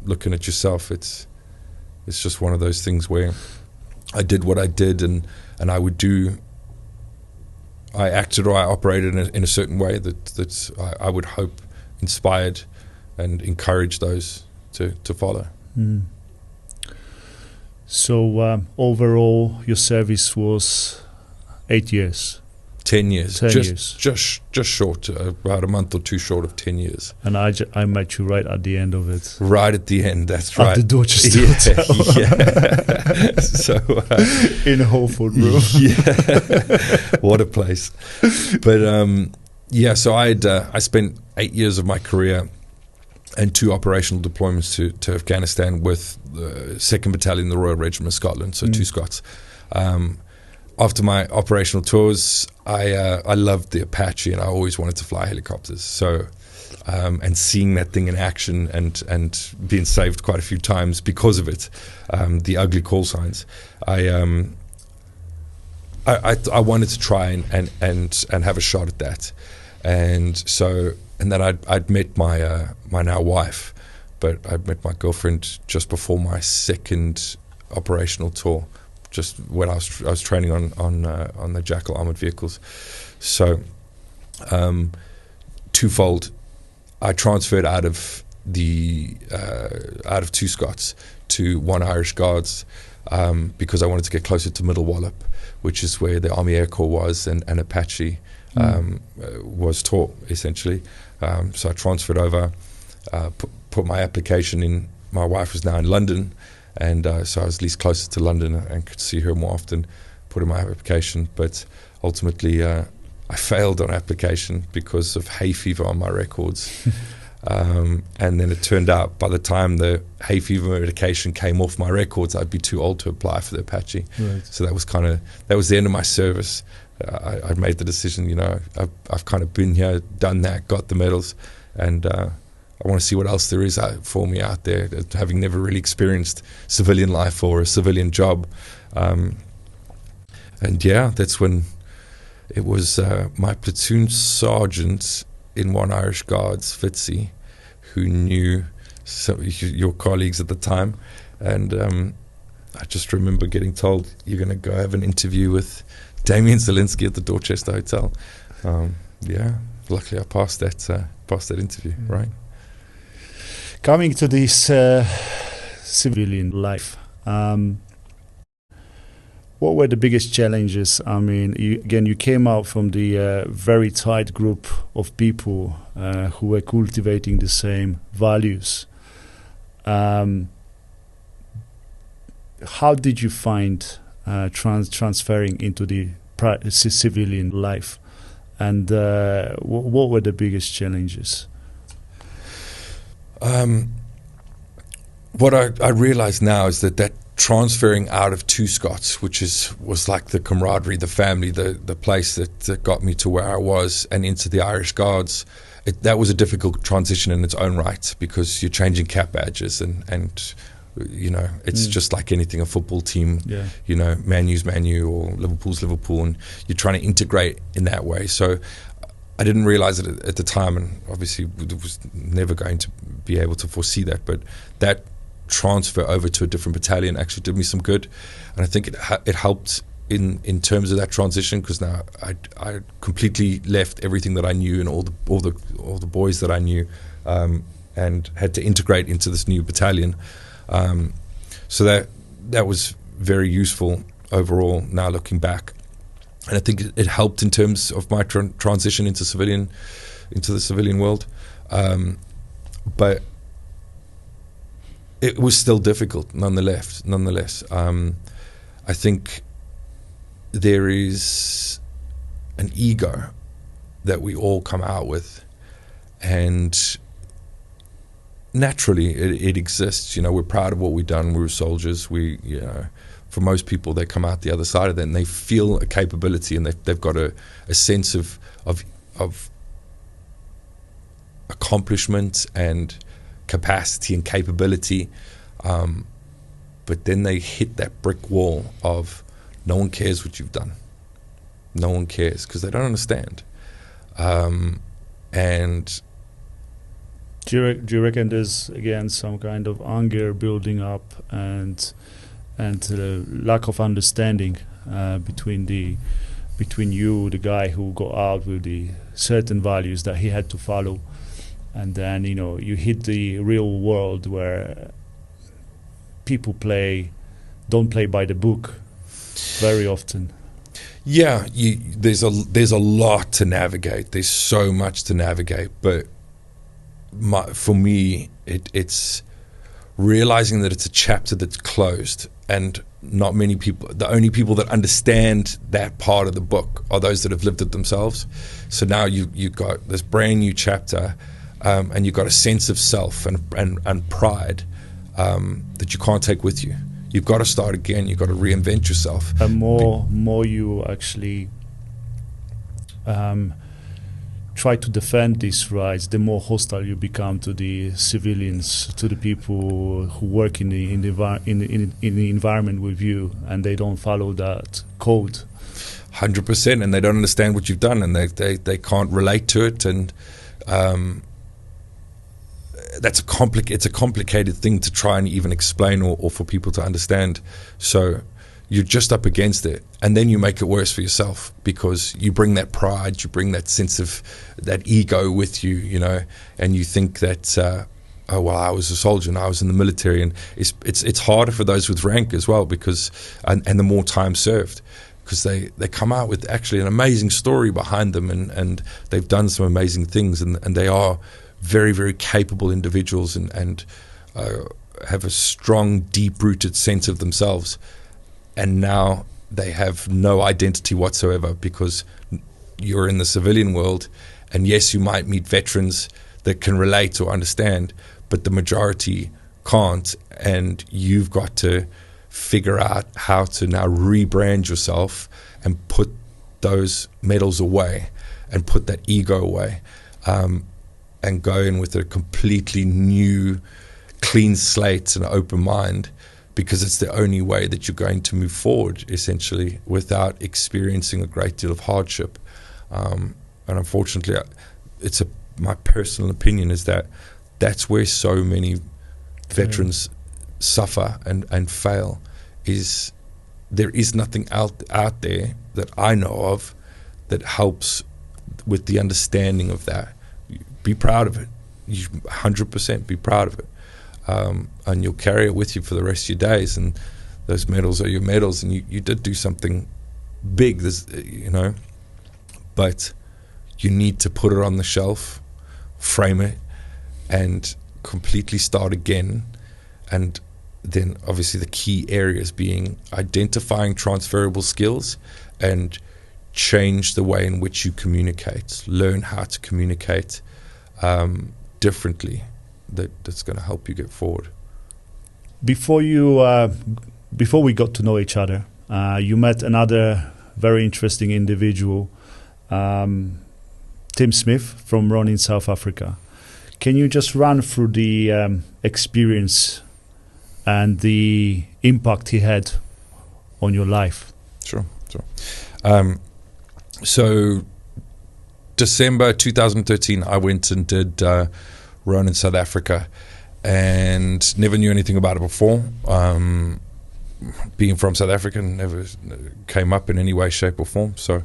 Looking at yourself, it's just one of those things where I did what I did and I acted or I operated in a certain way that I would hope inspired and encouraged those to follow. Mm. So overall, your service was 8 years. 10 years. 10 years. Just short, about a month or two short of 10 years. And I met you right at the end of it. Right at the end, that's right. At the Dorchester Hotel. Yeah. So in a Holford room. Yeah. What a place. But so I spent 8 years of my career and 2 operational deployments to Afghanistan with the 2nd Battalion, the Royal Regiment of Scotland, so 2 Scots. After my operational tours, I loved the Apache and I always wanted to fly helicopters. So, and seeing that thing in action and being saved quite a few times because of it, the ugly call signs, I wanted to try and have a shot at that. And then I'd met my now wife, but I'd met my girlfriend just before my 2nd operational tour, just when I was training on the Jackal armored vehicles. So twofold, I transferred out of 2 Scots to 1 Irish Guards because I wanted to get closer to Middle Wallop, which is where the Army Air Corps was and Apache was taught essentially. So I transferred over, put my application in. My wife was now in London, and so I was at least closer to London and could see her more often, put in my application. But ultimately I failed on application because of hay fever on my records. And then it turned out by the time the hay fever medication came off my records, I'd be too old to apply for the Apache. Right. So that was the end of my service. I made the decision, I've kind of been here, done that, got the medals, and I want to see what else there is for me out there, having never really experienced civilian life or a civilian job. And that's when it was my platoon sergeant in 1 Irish Guards, Fitzy, who knew your colleagues at the time. And I just remember getting told, you're going to go have an interview with Damien Zielinski at the Dorchester Hotel. Luckily I passed that interview, right? Coming to this civilian life, what were the biggest challenges? I mean, you came out from the very tight group of people who were cultivating the same values. How did you find transferring into the civilian life? And what were the biggest challenges? What I realize now is that transferring out of Two Scots, which was like the camaraderie, the family, the place that got me to where I was, and into the Irish Guards. That was a difficult transition in its own right, because you're changing cap badges and you know, it's just like anything, a football team, you know, Man U's Man U or Liverpool's Liverpool, and you're trying to integrate in that way. So I didn't realize it at the time, and obviously was never going to be able to foresee that, but that transfer over to a different battalion actually did me some good, and I think it helped in terms of that transition, because now I completely left everything that I knew and all the boys that I knew, and had to integrate into this new battalion. So that was very useful overall, now looking back, and I think it helped in terms of my transition into the civilian world, but it was still difficult nonetheless. I think there is an ego that we all come out with, and naturally it exists. You know, we're proud of what we've done. We're soldiers. You know, for most people, they come out the other side of that and they feel a capability, and they've got a sense of accomplishment and capacity and capability, but then they hit that brick wall of no one cares what you've done. No one cares, because they don't understand. And do you reckon there's again some kind of anger building up and lack of understanding between you, the guy who got out with the certain values that he had to follow, and then, you know, you hit the real world where people don't play by the book very often? Yeah, there's a lot to navigate. There's so much to navigate, but for me, it's realizing that it's a chapter that's closed, and not many people, the only people that understand that part of the book are those that have lived it themselves. So now you got this brand new chapter, and you've got a sense of self and pride that you can't take with you. You've got to start again. You've got to reinvent yourself. And more you actually try to defend these rights, the more hostile you become to the civilians, to the people who work in the environment with you, and they don't follow that code. 100%, and they don't understand what you've done, and they can't relate to it, and it's a complicated thing to try and even explain or for people to understand. So you're just up against it, and then you make it worse for yourself, because you bring that pride, you bring that sense of that ego with you, you know, and you think that oh well, I was a soldier and I was in the military, and it's harder for those with rank as well, because and the more time served, because they come out with actually an amazing story behind them, and they've done some amazing things, and they are very, very capable individuals, and have a strong, deep-rooted sense of themselves. And now they have no identity whatsoever, because you're in the civilian world, and yes, you might meet veterans that can relate or understand, but the majority can't, and you've got to figure out how to now rebrand yourself and put those medals away and put that ego away, and go in with a completely new, clean slate and open mind, because it's the only way that you're going to move forward, essentially, without experiencing a great deal of hardship. And unfortunately, my personal opinion is that that's where so many veterans suffer and fail. Is there is nothing out there that I know of that helps with the understanding of that. Be proud of it. You 100% be proud of it, and you'll carry it with you for the rest of your days. And those medals are your medals, and you did do something big. You know, but you need to put it on the shelf, frame it, and completely start again. And then obviously the key areas being identifying transferable skills and change the way in which you communicate. Learn how to communicate differently. That's going to help you get forward. Before you before we got to know each other, you met another very interesting individual, Tim Smith from Running South Africa. Can you just run through the experience and the impact he had on your life? Sure. So December 2013, I went and did run in South Africa and never knew anything about it before. Being from South Africa, never came up in any way, shape or form. So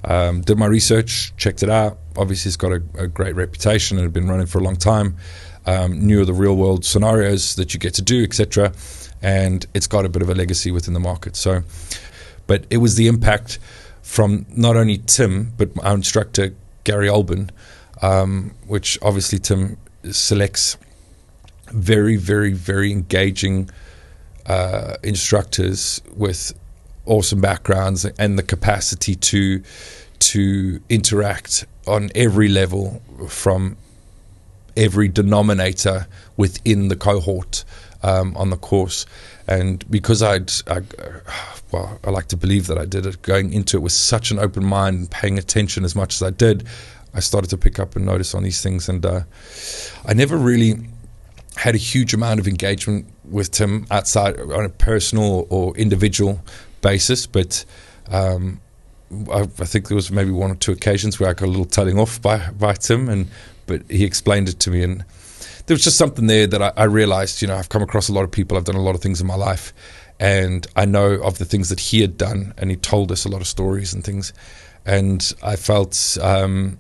did my research, checked it out. Obviously it's got a great reputation and had been running for a long time. Knew of the real world scenarios that you get to do, etc. And it's got a bit of a legacy within the market. So, but it was the impact from not only Tim, but our instructor, Gary Olben, which obviously Tim selects very, very, very engaging instructors with awesome backgrounds and the capacity to interact on every level from every denominator within the cohort on the course. And because I like to believe that I did it, going into it with such an open mind and paying attention as much as I did, I started to pick up and notice on these things. And I never really had a huge amount of engagement with Tim outside on a personal or individual basis, but I think there was maybe one or two occasions where I got a little telling off by Tim, but he explained it to me, and there was just something there that I realized, I've come across a lot of people, I've done a lot of things in my life, and I know of the things that he had done, and he told us a lot of stories and things, and I felt I've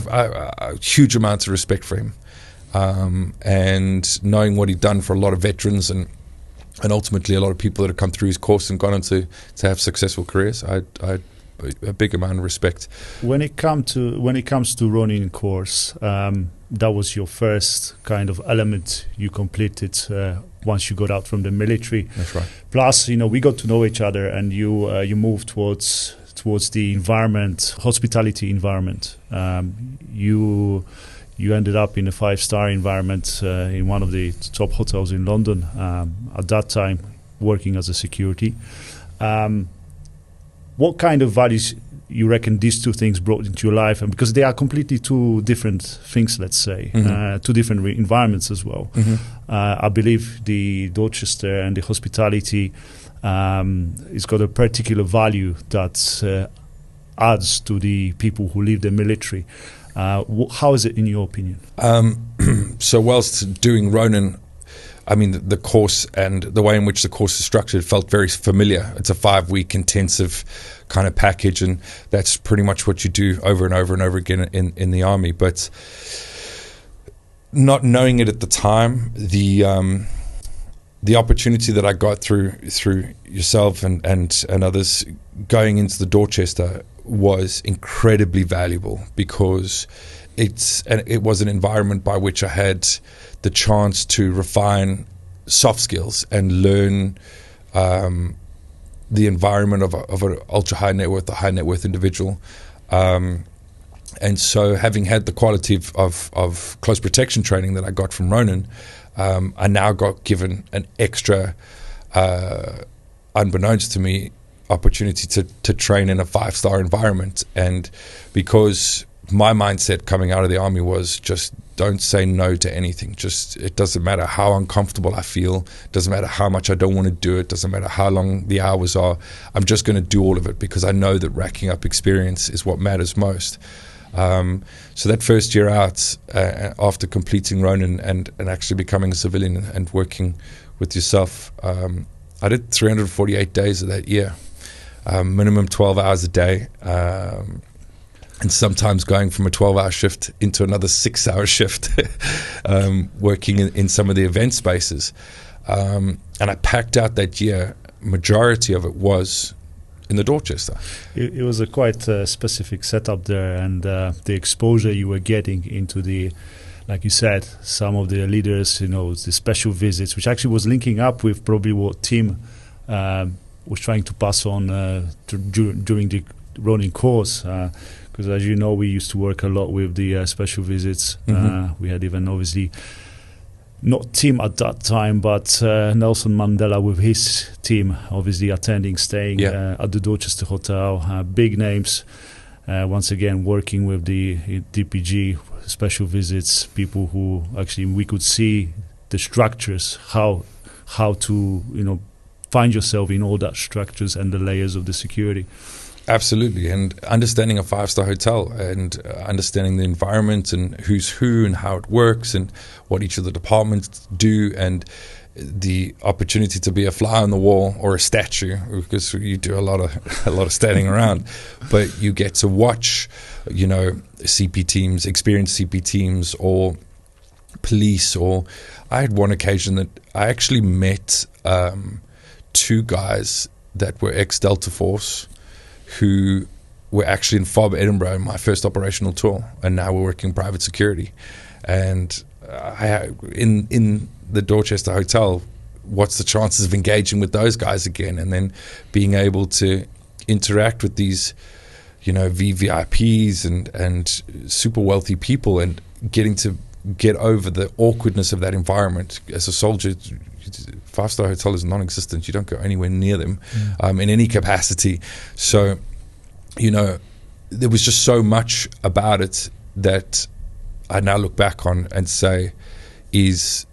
a huge amount of respect for him. And knowing what he'd done for a lot of veterans and ultimately a lot of people that have come through his course and gone on to have successful careers, I a big amount of respect. When it comes to running course, that was your first kind of element you completed once you got out from the military. That's right. Plus, we got to know each other, and you moved towards the environment, hospitality environment. You ended up in a 5-star environment in one of the top hotels in London, at that time working as a security. What kind of values you reckon these two things brought into your life? And because they are completely two different things, let's say, two different environments as well. I believe the Dorchester and the hospitality it's got a particular value that adds to the people who leave the military. How is it in your opinion? So whilst doing Ronin, I mean, the course and the way in which the course is structured felt very familiar. It's a 5-week intensive kind of package, and that's pretty much what you do over and over and over again in the army. But not knowing it at the time, the opportunity that I got through yourself and others going into the Dorchester was incredibly valuable, because it was an environment by which I had the chance to refine soft skills and learn the environment of an ultra high net worth, a high net worth individual. And so having had the quality of close protection training that I got from Ronin, I now got given an extra, unbeknownst to me, opportunity to train in a 5-star environment. And because my mindset coming out of the army was just don't say no to anything. Just, it doesn't matter how uncomfortable I feel, doesn't matter how much I don't want to do it, doesn't matter how long the hours are, I'm just going to do all of it, because I know that racking up experience is what matters most. So that first year out, after completing Ronin and actually becoming a civilian and working with yourself, I did 348 days of that year, minimum 12 hours a day, and sometimes going from a 12-hour shift into another 6-hour shift, working in some of the event spaces. And I packed out that year, majority of it was in the Dorchester. It was a quite specific setup there, and the exposure you were getting into the, like you said, some of the leaders, the special visits, which actually was linking up with probably what Tim was trying to pass on during the running course. Because as you know, we used to work a lot with the special visits. We had even obviously not team at that time, but Nelson Mandela with his team, obviously attending, staying at the Dorchester Hotel, big names. Once again, working with the DPG, special visits, people who actually we could see the structures, how to find yourself in all that structures and the layers of the security. Absolutely, and understanding a 5-star hotel and understanding the environment and who's who and how it works and what each of the departments do, and the opportunity to be a fly on the wall or a statue, because you do a lot of standing around, but you get to watch, CP teams, experienced CP teams, or police. Or I had one occasion that I actually met 2 guys that were ex-Delta Force who were actually in FOB Edinburgh in my first operational tour, and now we're working private security. And in the Dorchester Hotel, what's the chances of engaging with those guys again, and then being able to interact with these, VVIPs and super wealthy people, and getting to get over the awkwardness of that environment. As a soldier, 5-star hotel is non-existent. You don't go anywhere near them in any capacity. So, there was just so much about it that I now look back on and say is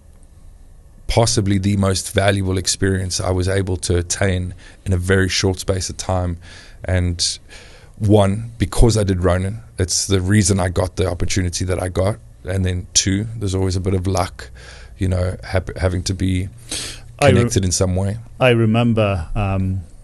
possibly the most valuable experience I was able to attain in a very short space of time. And one, because I did Ronin, it's the reason I got the opportunity that I got. And then 2, there's always a bit of luck, having to be connected in some way. I remember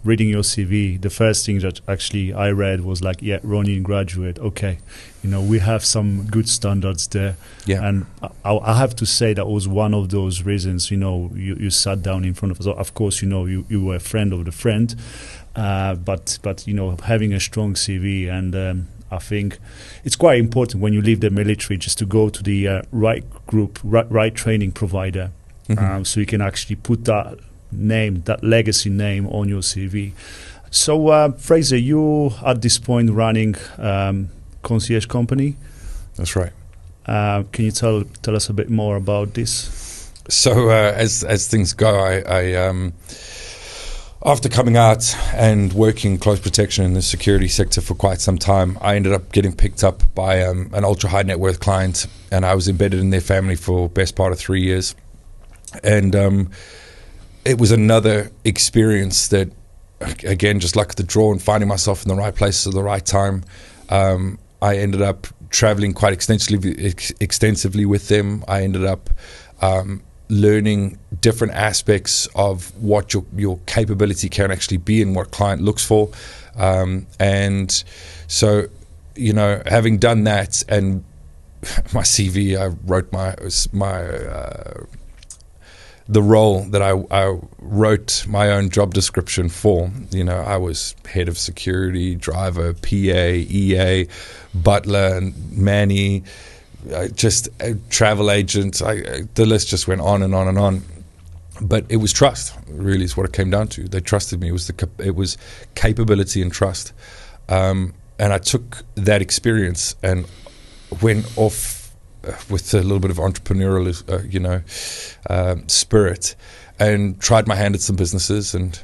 reading your CV. The first thing that actually I read was like, Ronin graduate. Okay, we have some good standards there. Yeah. And I have to say that was one of those reasons. You sat down in front of us. Of course, you were a friend of the friend, but having a strong CV, and I think it's quite important when you leave the military just to go to the right group, right training provider, so you can actually put that name, that legacy name on your CV. So, Fraser, you at this point running concierge company. That's right. Can you tell us a bit more about this? So, as things go, I after coming out and working close protection in the security sector for quite some time, I ended up getting picked up by an ultra high net worth client, and I was embedded in their family for best part of 3 years. And it was another experience that, again, just like the draw and finding myself in the right place at the right time. I ended up traveling quite extensively with them. I ended up learning different aspects of what your capability can actually be and what client looks for. And so, having done that, and my CV, I wrote the role that I wrote my own job description for. I was head of security, driver, PA, EA, butler, and Manny, just a travel agent. The list just went on and on and on. But it was trust, really, is what it came down to. They trusted me. It was capability and trust. And I took that experience and went off with a little bit of entrepreneurial, spirit, and tried my hand at some businesses. And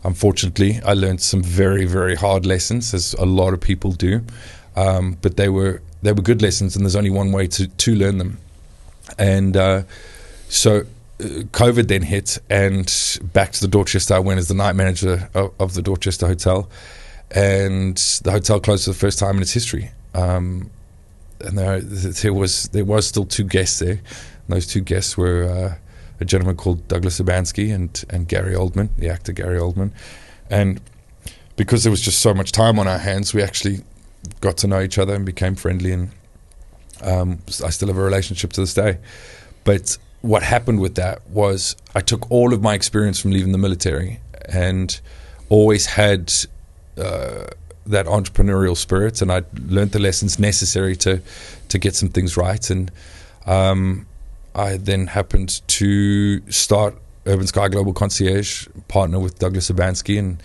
unfortunately, I learned some very, very hard lessons, as a lot of people do. But they were good lessons, and there's only one way to learn them. And so COVID then hit, and back to the Dorchester I went as the night manager of the Dorchester Hotel, and the hotel closed for the first time in its history. And there was still 2 guests there. And those 2 guests were a gentleman called Douglas Sabansky and Gary Oldman, the actor Gary Oldman. And because there was just so much time on our hands, we actually got to know each other and became friendly. And I still have a relationship to this day. But what happened with that was I took all of my experience from leaving the military and always had that entrepreneurial spirit, and I learned the lessons necessary to get some things right. And I then happened to start Urban Sky Global Concierge, partner with Douglas Sabansky, and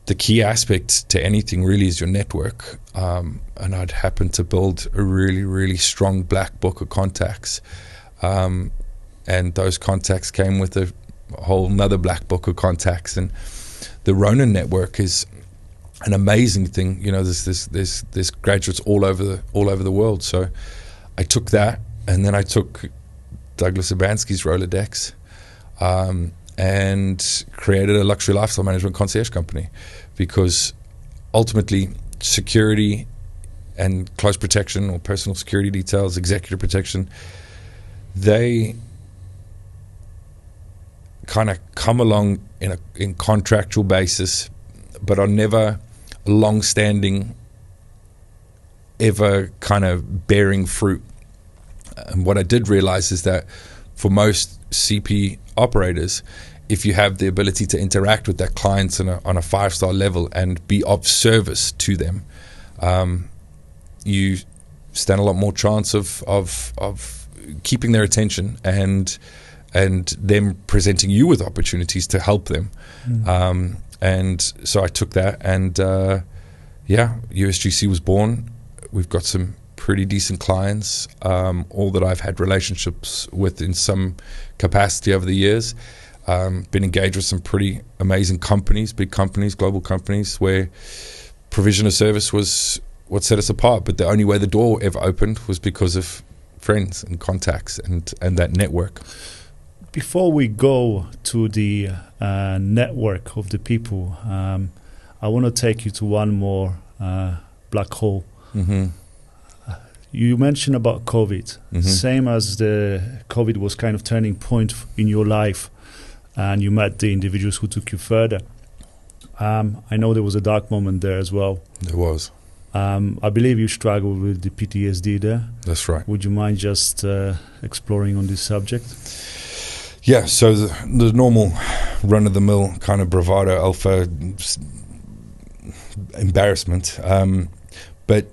the key aspect to anything really is your network. And I'd happened to build a really, really strong black book of contacts. And and those contacts came with a whole another black book of contacts. And the Ronin network is an amazing thing. You know, there's graduates all over the world. So I took that, and then I took Douglas Urbanski's Rolodex, and created a luxury lifestyle management concierge company, because ultimately security and close protection, or personal security details, executive protection, they kind of come along in contractual basis, but are never long-standing, ever kind of bearing fruit. And what I did realize is that for most CP operators, if you have the ability to interact with their clients on a 5-star level and be of service to them, you stand a lot more chance of keeping their attention and them presenting you with opportunities to help them. And so I took that, and USGC was born. We've got some pretty decent clients, all that I've had relationships with in some capacity over the years. Been engaged with some pretty amazing companies, big companies, global companies, where provision of service was what set us apart. But the only way the door ever opened was because of friends and contacts and that network. Before we go to the network of the people, I want to take you to one more black hole. Mm-hmm. You mentioned about COVID. Mm-hmm. Same as the COVID was kind of turning point in your life, and you met the individuals who took you further. I know there was a dark moment there as well. There was. I believe you struggled with the PTSD there. That's right. Would you mind just exploring on this subject? Yeah, so the normal run-of-the-mill kind of bravado, alpha embarrassment, but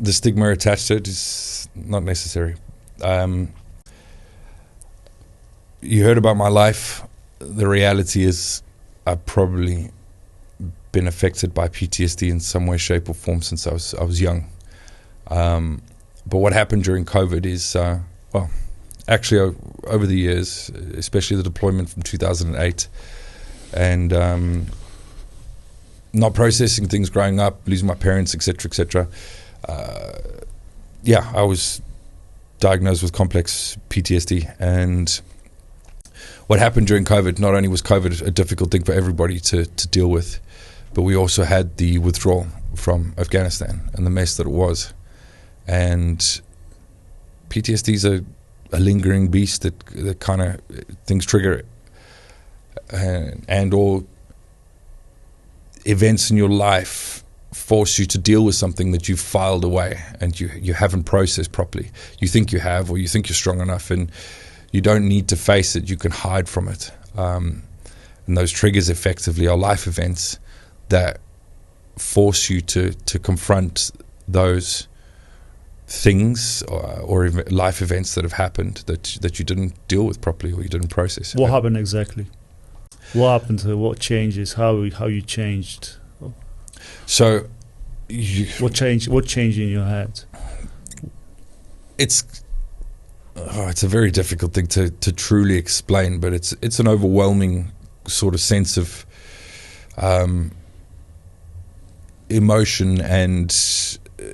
the stigma attached to it is not necessary. You heard about my life. The reality is I've probably been affected by PTSD in some way, shape or form since I was young. But what happened during COVID is, actually over the years, especially the deployment from 2008, and not processing things growing up, losing my parents, etc., I was diagnosed with complex PTSD. And what happened during COVID, not only was COVID a difficult thing for everybody to deal with, but we also had the withdrawal from Afghanistan and the mess that it was. And PTSD is a lingering beast that kind of things trigger it, and or events in your life force you to deal with something that you've filed away and you haven't processed properly. You think you have, or you think you're strong enough, and you don't need to face it. You can hide from it. And those triggers effectively are life events that force you to confront those things or life events that have happened that you didn't deal with properly, or you didn't process. What happened exactly? What happened to what changes? How you changed? So, what changed in your head? It's a very difficult thing to truly explain, but it's an overwhelming sort of sense of emotion and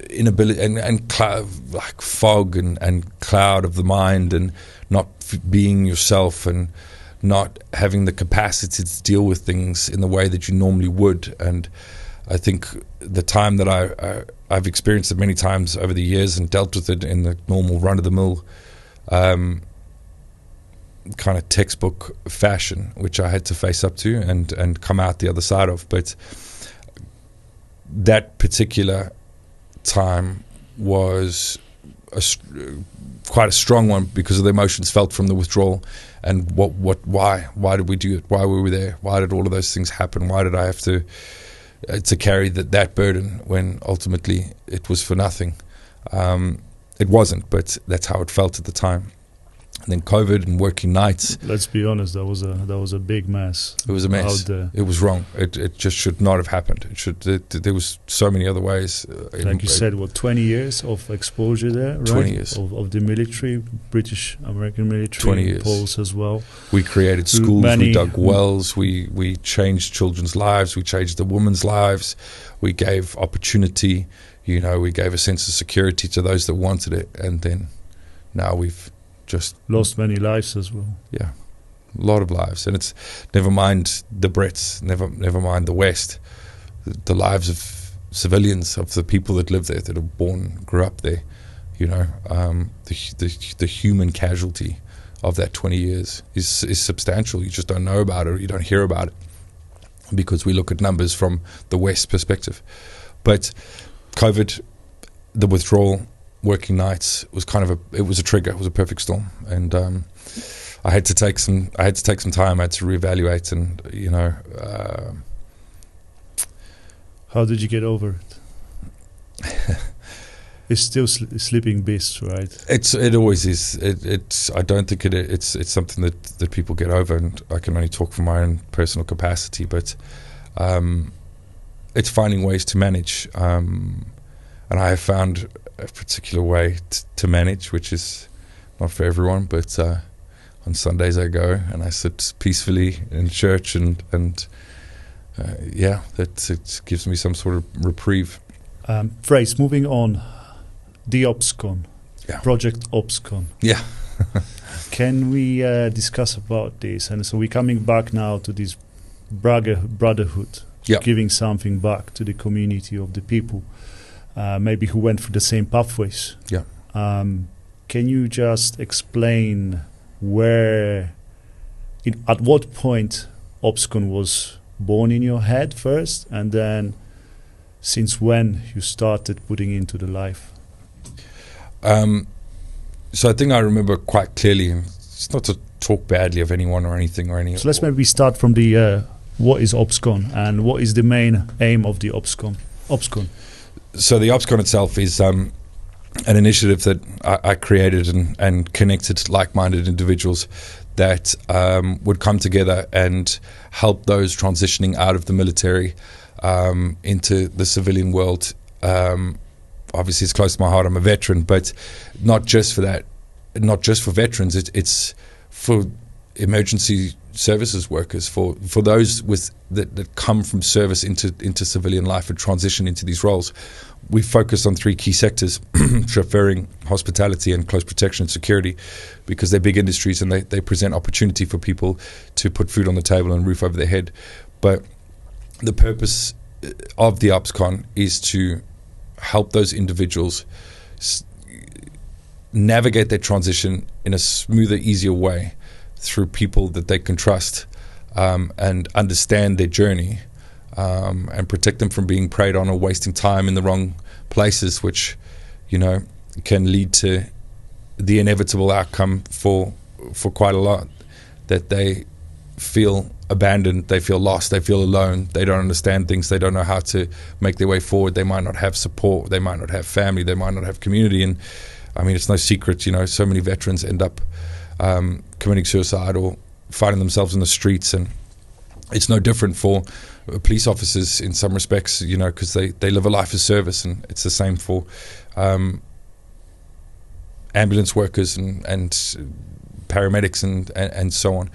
inability and cloud, like fog and cloud of the mind, and not being yourself and not having the capacity to deal with things in the way that you normally would. And I think the time that I've experienced it many times over the years and dealt with it in the normal run-of-the-mill kind of textbook fashion, which I had to face up to and come out the other side of. But that particular time was quite a strong one because of the emotions felt from the withdrawal, and why did we do it? Why were we there? Why did all of those things happen? Why did I have to carry that burden when ultimately it was for nothing? It wasn't, but that's how it felt at the time. And then COVID and working nights. Let's be honest, that was a big mess. It was a mess. It was wrong. It just should not have happened. There was so many other ways. Like you said, 20 years of exposure there, right? 20 years. Of the military, British, American military. 20 years. Poles as well. We created schools, we dug wells, we changed children's lives, we changed the women's lives, we gave opportunity, we gave a sense of security to those that wanted it, and then now we've just lost many lives as well. Yeah, a lot of lives, and it's never mind the Brits, never mind the West, the lives of civilians, of the people that live there, that are born, grew up there. The human casualty of that 20 years is substantial. You just don't know about it, or you don't hear about it, because we look at numbers from the West perspective. But COVID, the withdrawal, working nights was it was a trigger. It was a perfect storm, and I had to take some time. I had to reevaluate, and how did you get over it? It's still sleeping beast, right? It always is. I don't think it's something that people get over, and I can only talk from my own personal capacity. But it's finding ways to manage, and I have found a particular way to manage, which is not for everyone. But on Sundays I go and I sit peacefully in church, and it gives me some sort of reprieve. Fraser, moving on. The OPSCON, Project OPSCON. Yeah. Can we discuss about this? And so we're coming back now to this brotherhood, giving something back to the community of the people, maybe who went through the same pathways. Yeah. Can you just explain at what point OPSCON was born in your head first, and then since when you started putting into the life? So I think I remember quite clearly, it's not to talk badly of anyone or anything or any. So let's maybe start from the what is OPSCON and what is the main aim of the OPSCON? So the OPSCON itself is an initiative that I created and connected like-minded individuals that would come together and help those transitioning out of the military into the civilian world. Obviously, it's close to my heart. I'm a veteran, but not just for that, not just for veterans. It's for emergency services workers, for those that come from service into civilian life and transition into these roles. We focus on 3 key sectors: chauffeuring, hospitality, and close protection and security, because they're big industries and they present opportunity for people to put food on the table and a roof over their head. But the purpose of the OPSCON is to help those individuals navigate their transition in a smoother, easier way through people that they can trust, and understand their journey, and protect them from being preyed on or wasting time in the wrong places, which can lead to the inevitable outcome for quite a lot, that they feel abandoned, they feel lost, they feel alone, they don't understand things, they don't know how to make their way forward, they might not have support, they might not have family, they might not have community. And I mean, it's no secret, so many veterans end up committing suicide or finding themselves in the streets, and it's no different for police officers in some respects, because they live a life of service, and it's the same for ambulance workers and paramedics and so on.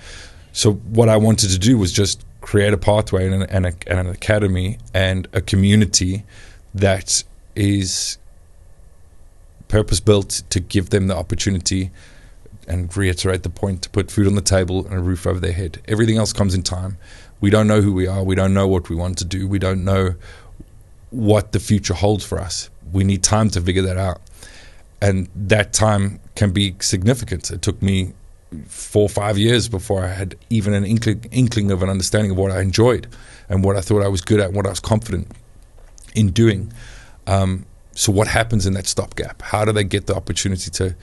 So what I wanted to do was just create a pathway and an academy and a community that is purpose-built to give them the opportunity, and reiterate the point, to put food on the table and a roof over their head. Everything else comes in time. We don't know who we are. We don't know what we want to do. We don't know what the future holds for us. We need time to figure that out. And that time can be significant. It took me 4 or 5 years before I had even an inkling of an understanding of what I enjoyed and what I thought I was good at and what I was confident in doing. So what happens in that stopgap? How do they get the opportunity to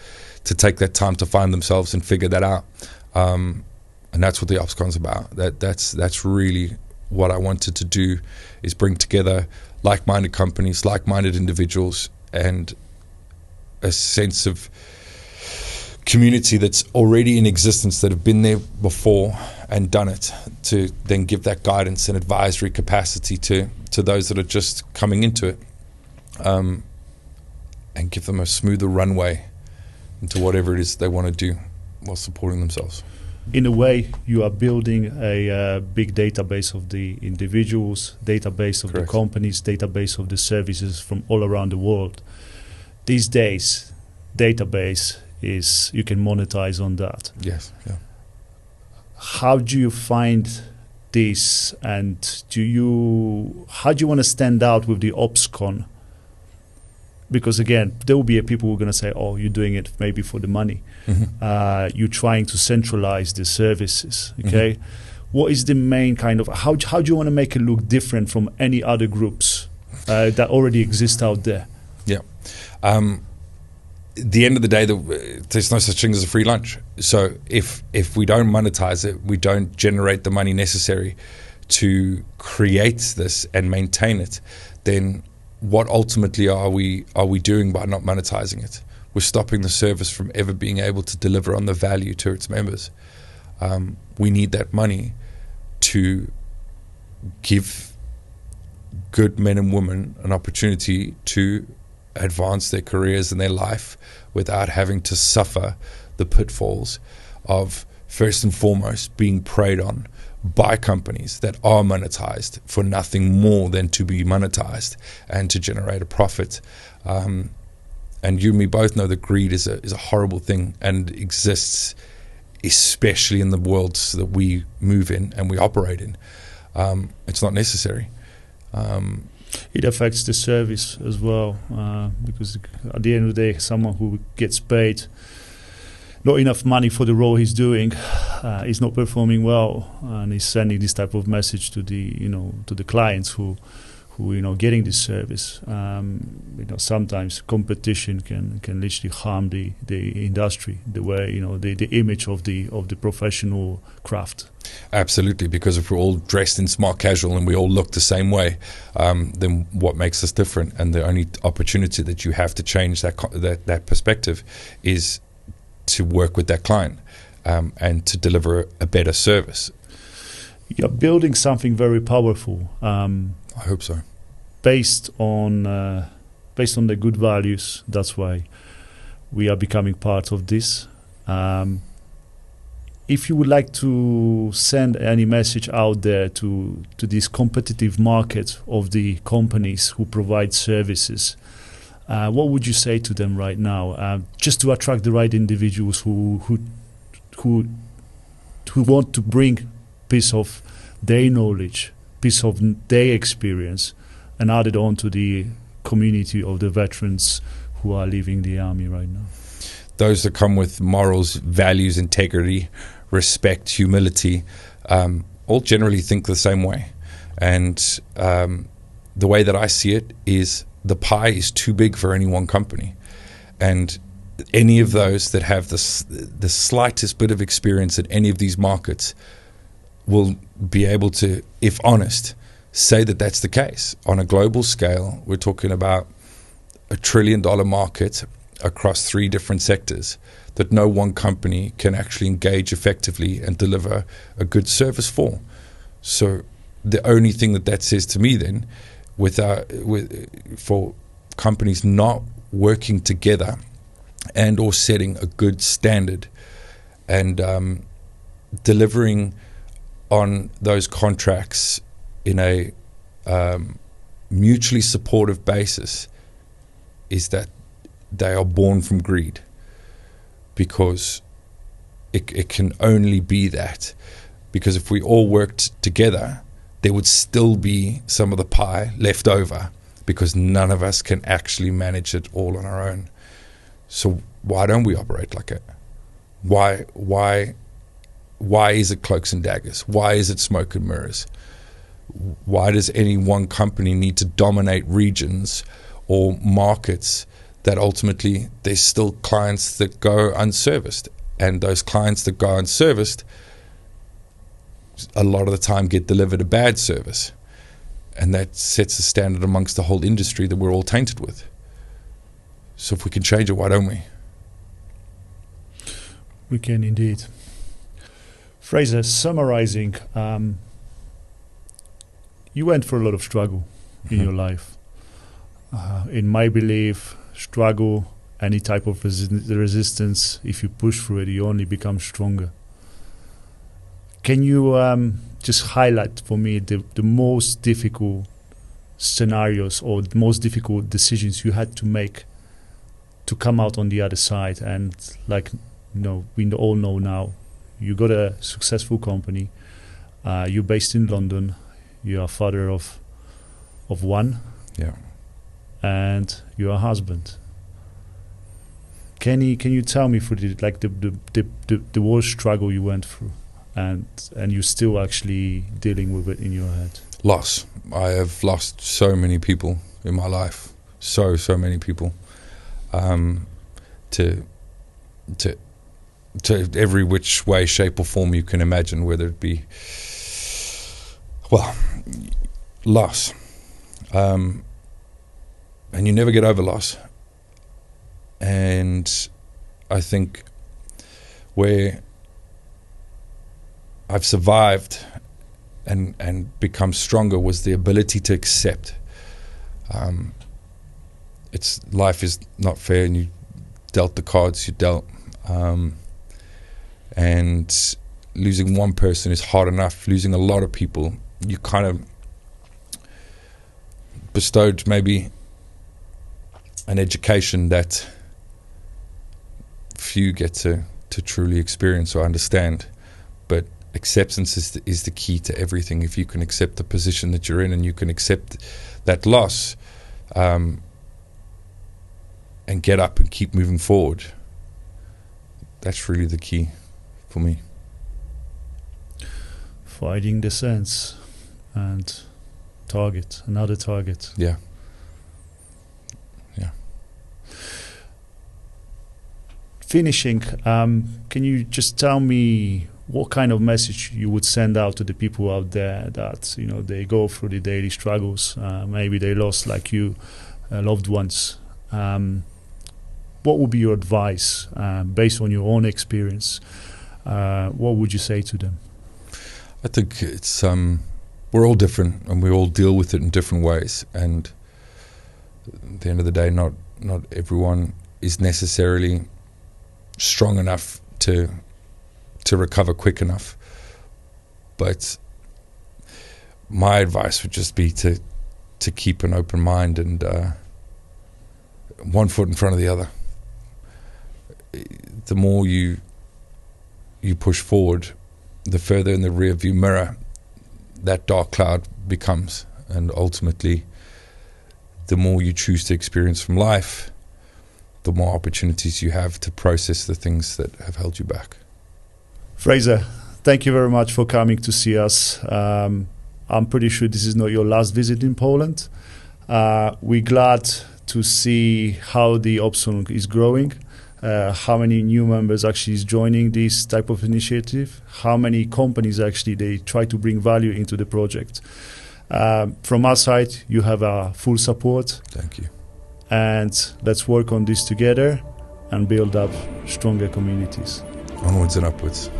take that time to find themselves and figure that out? And that's what the OPSCON's about. That's really what I wanted to do, is bring together like-minded companies, like-minded individuals, and a sense of community that's already in existence, that have been there before and done it, to then give that guidance and advisory capacity to those that are just coming into it, and give them a smoother runway into whatever it is they want to do while supporting themselves. In a way, you are building a big database of the individuals, database of Correct. the companies, database of the services from all around the world. These days, database is, you can monetize on that. Yes. Yeah. How do you find this, and how do you want to stand out with the OpsCon? Because again, there will be people who are going to say, "Oh, you're doing it maybe for the money." Mm-hmm. You're trying to centralize the services. Okay, Mm-hmm. What is the main kind of how do you want to make it look different from any other groups that already exist out there? Yeah. At the end of the day, there's no such thing as a free lunch. So if we don't monetize it, we don't generate the money necessary to create this and maintain it, then what ultimately are we doing by not monetizing it? We're stopping the service from ever being able to deliver on the value to its members. We need that money to give good men and women an opportunity to advance their careers and their life without having to suffer the pitfalls of, first and foremost, being preyed on by companies that are monetized for nothing more than to be monetized and to generate a profit. And you and me both know that greed is a horrible thing and exists, especially in the worlds that we move in and we operate in. It's not necessary. It affects the service as well, because at the end of the day, someone who gets paid not enough money for the role he's doing, is not performing well, and he's sending this type of message to the clients who getting this service. Sometimes competition can literally harm the industry, the way the image of the professional craft. Absolutely, because if we're all dressed in smart casual and we all look the same way, then what makes us different? And the only opportunity that you have to change that perspective is to work with that client and to deliver a better service. You're building something very powerful. I hope so. Based on the good values. That's why we are becoming part of this. If you would like to send any message out there to this competitive market of the companies who provide services, what would you say to them right now, just to attract the right individuals who want to bring piece of their knowledge, piece of their experience, and add it on to the community of the veterans who are leaving the army right now? Those that come with morals, values, integrity, respect, humility, all generally think the same way. And the way that I see it is the pie is too big for any one company. And any of those that have the slightest bit of experience in any of these markets will be able to, if honest, say that that's the case. On a global scale, we're talking about $1 trillion market across 3 different sectors that no one company can actually engage effectively and deliver a good service for. So the only thing that says to me then, for companies not working together and or setting a good standard and delivering on those contracts in a mutually supportive basis, is that they are born from greed, because it can only be that. Because if we all worked together, there would still be some of the pie left over, because none of us can actually manage it all on our own. So why don't we operate like it? Why is it cloaks and daggers? Why is it smoke and mirrors? Why does any one company need to dominate regions or markets that ultimately there's still clients that go unserviced? And those clients that go unserviced, a lot of the time get delivered a bad service. And that sets a standard amongst the whole industry that we're all tainted with. So if we can change it, why don't we? We can indeed. Fraser, summarizing, you went through a lot of struggle in your life. In my belief, struggle, any type of resistance, if you push through it, you only become stronger. Can you just highlight for me the most difficult scenarios or the most difficult decisions you had to make to come out on the other side? And like, we all know now, you got a successful company, you're based in London, you are father of one, yeah, and you're a husband. Can you tell me for the worst struggle you went through, and you're still actually dealing with it in your head? Loss. I have lost so many people in my life, so many people, to every which way, shape or form you can imagine, whether it be, loss, and you never get over loss. And I think where I've survived and become stronger was the ability to accept. Life is not fair, and you dealt the cards you dealt. And losing one person is hard enough. Losing a lot of people, you kind of bestowed maybe an education that few get to truly experience or understand. But acceptance is the key to everything. If you can accept the position that you're in, and you can accept that loss, and get up and keep moving forward, that's really the key for me. Fighting the sense and another target. Yeah. Finishing, can you just tell me what kind of message you would send out to the people out there that they go through the daily struggles? Maybe they lost, like you, loved ones. What would be your advice based on your own experience? What would you say to them? I think it's we're all different, and we all deal with it in different ways. And at the end of the day, not everyone is necessarily strong enough to recover quick enough. But my advice would just be to keep an open mind and one foot in front of the other. The more you push forward, the further in the rear view mirror that dark cloud becomes. And ultimately, the more you choose to experience from life, the more opportunities you have to process the things that have held you back. Fraser, thank you very much for coming to see us. I'm pretty sure this is not your last visit in Poland. We're glad to see how the Opson is growing, how many new members actually is joining this type of initiative, how many companies actually they try to bring value into the project. From our side, you have our full support. Thank you. And let's work on this together and build up stronger communities. Onwards and upwards.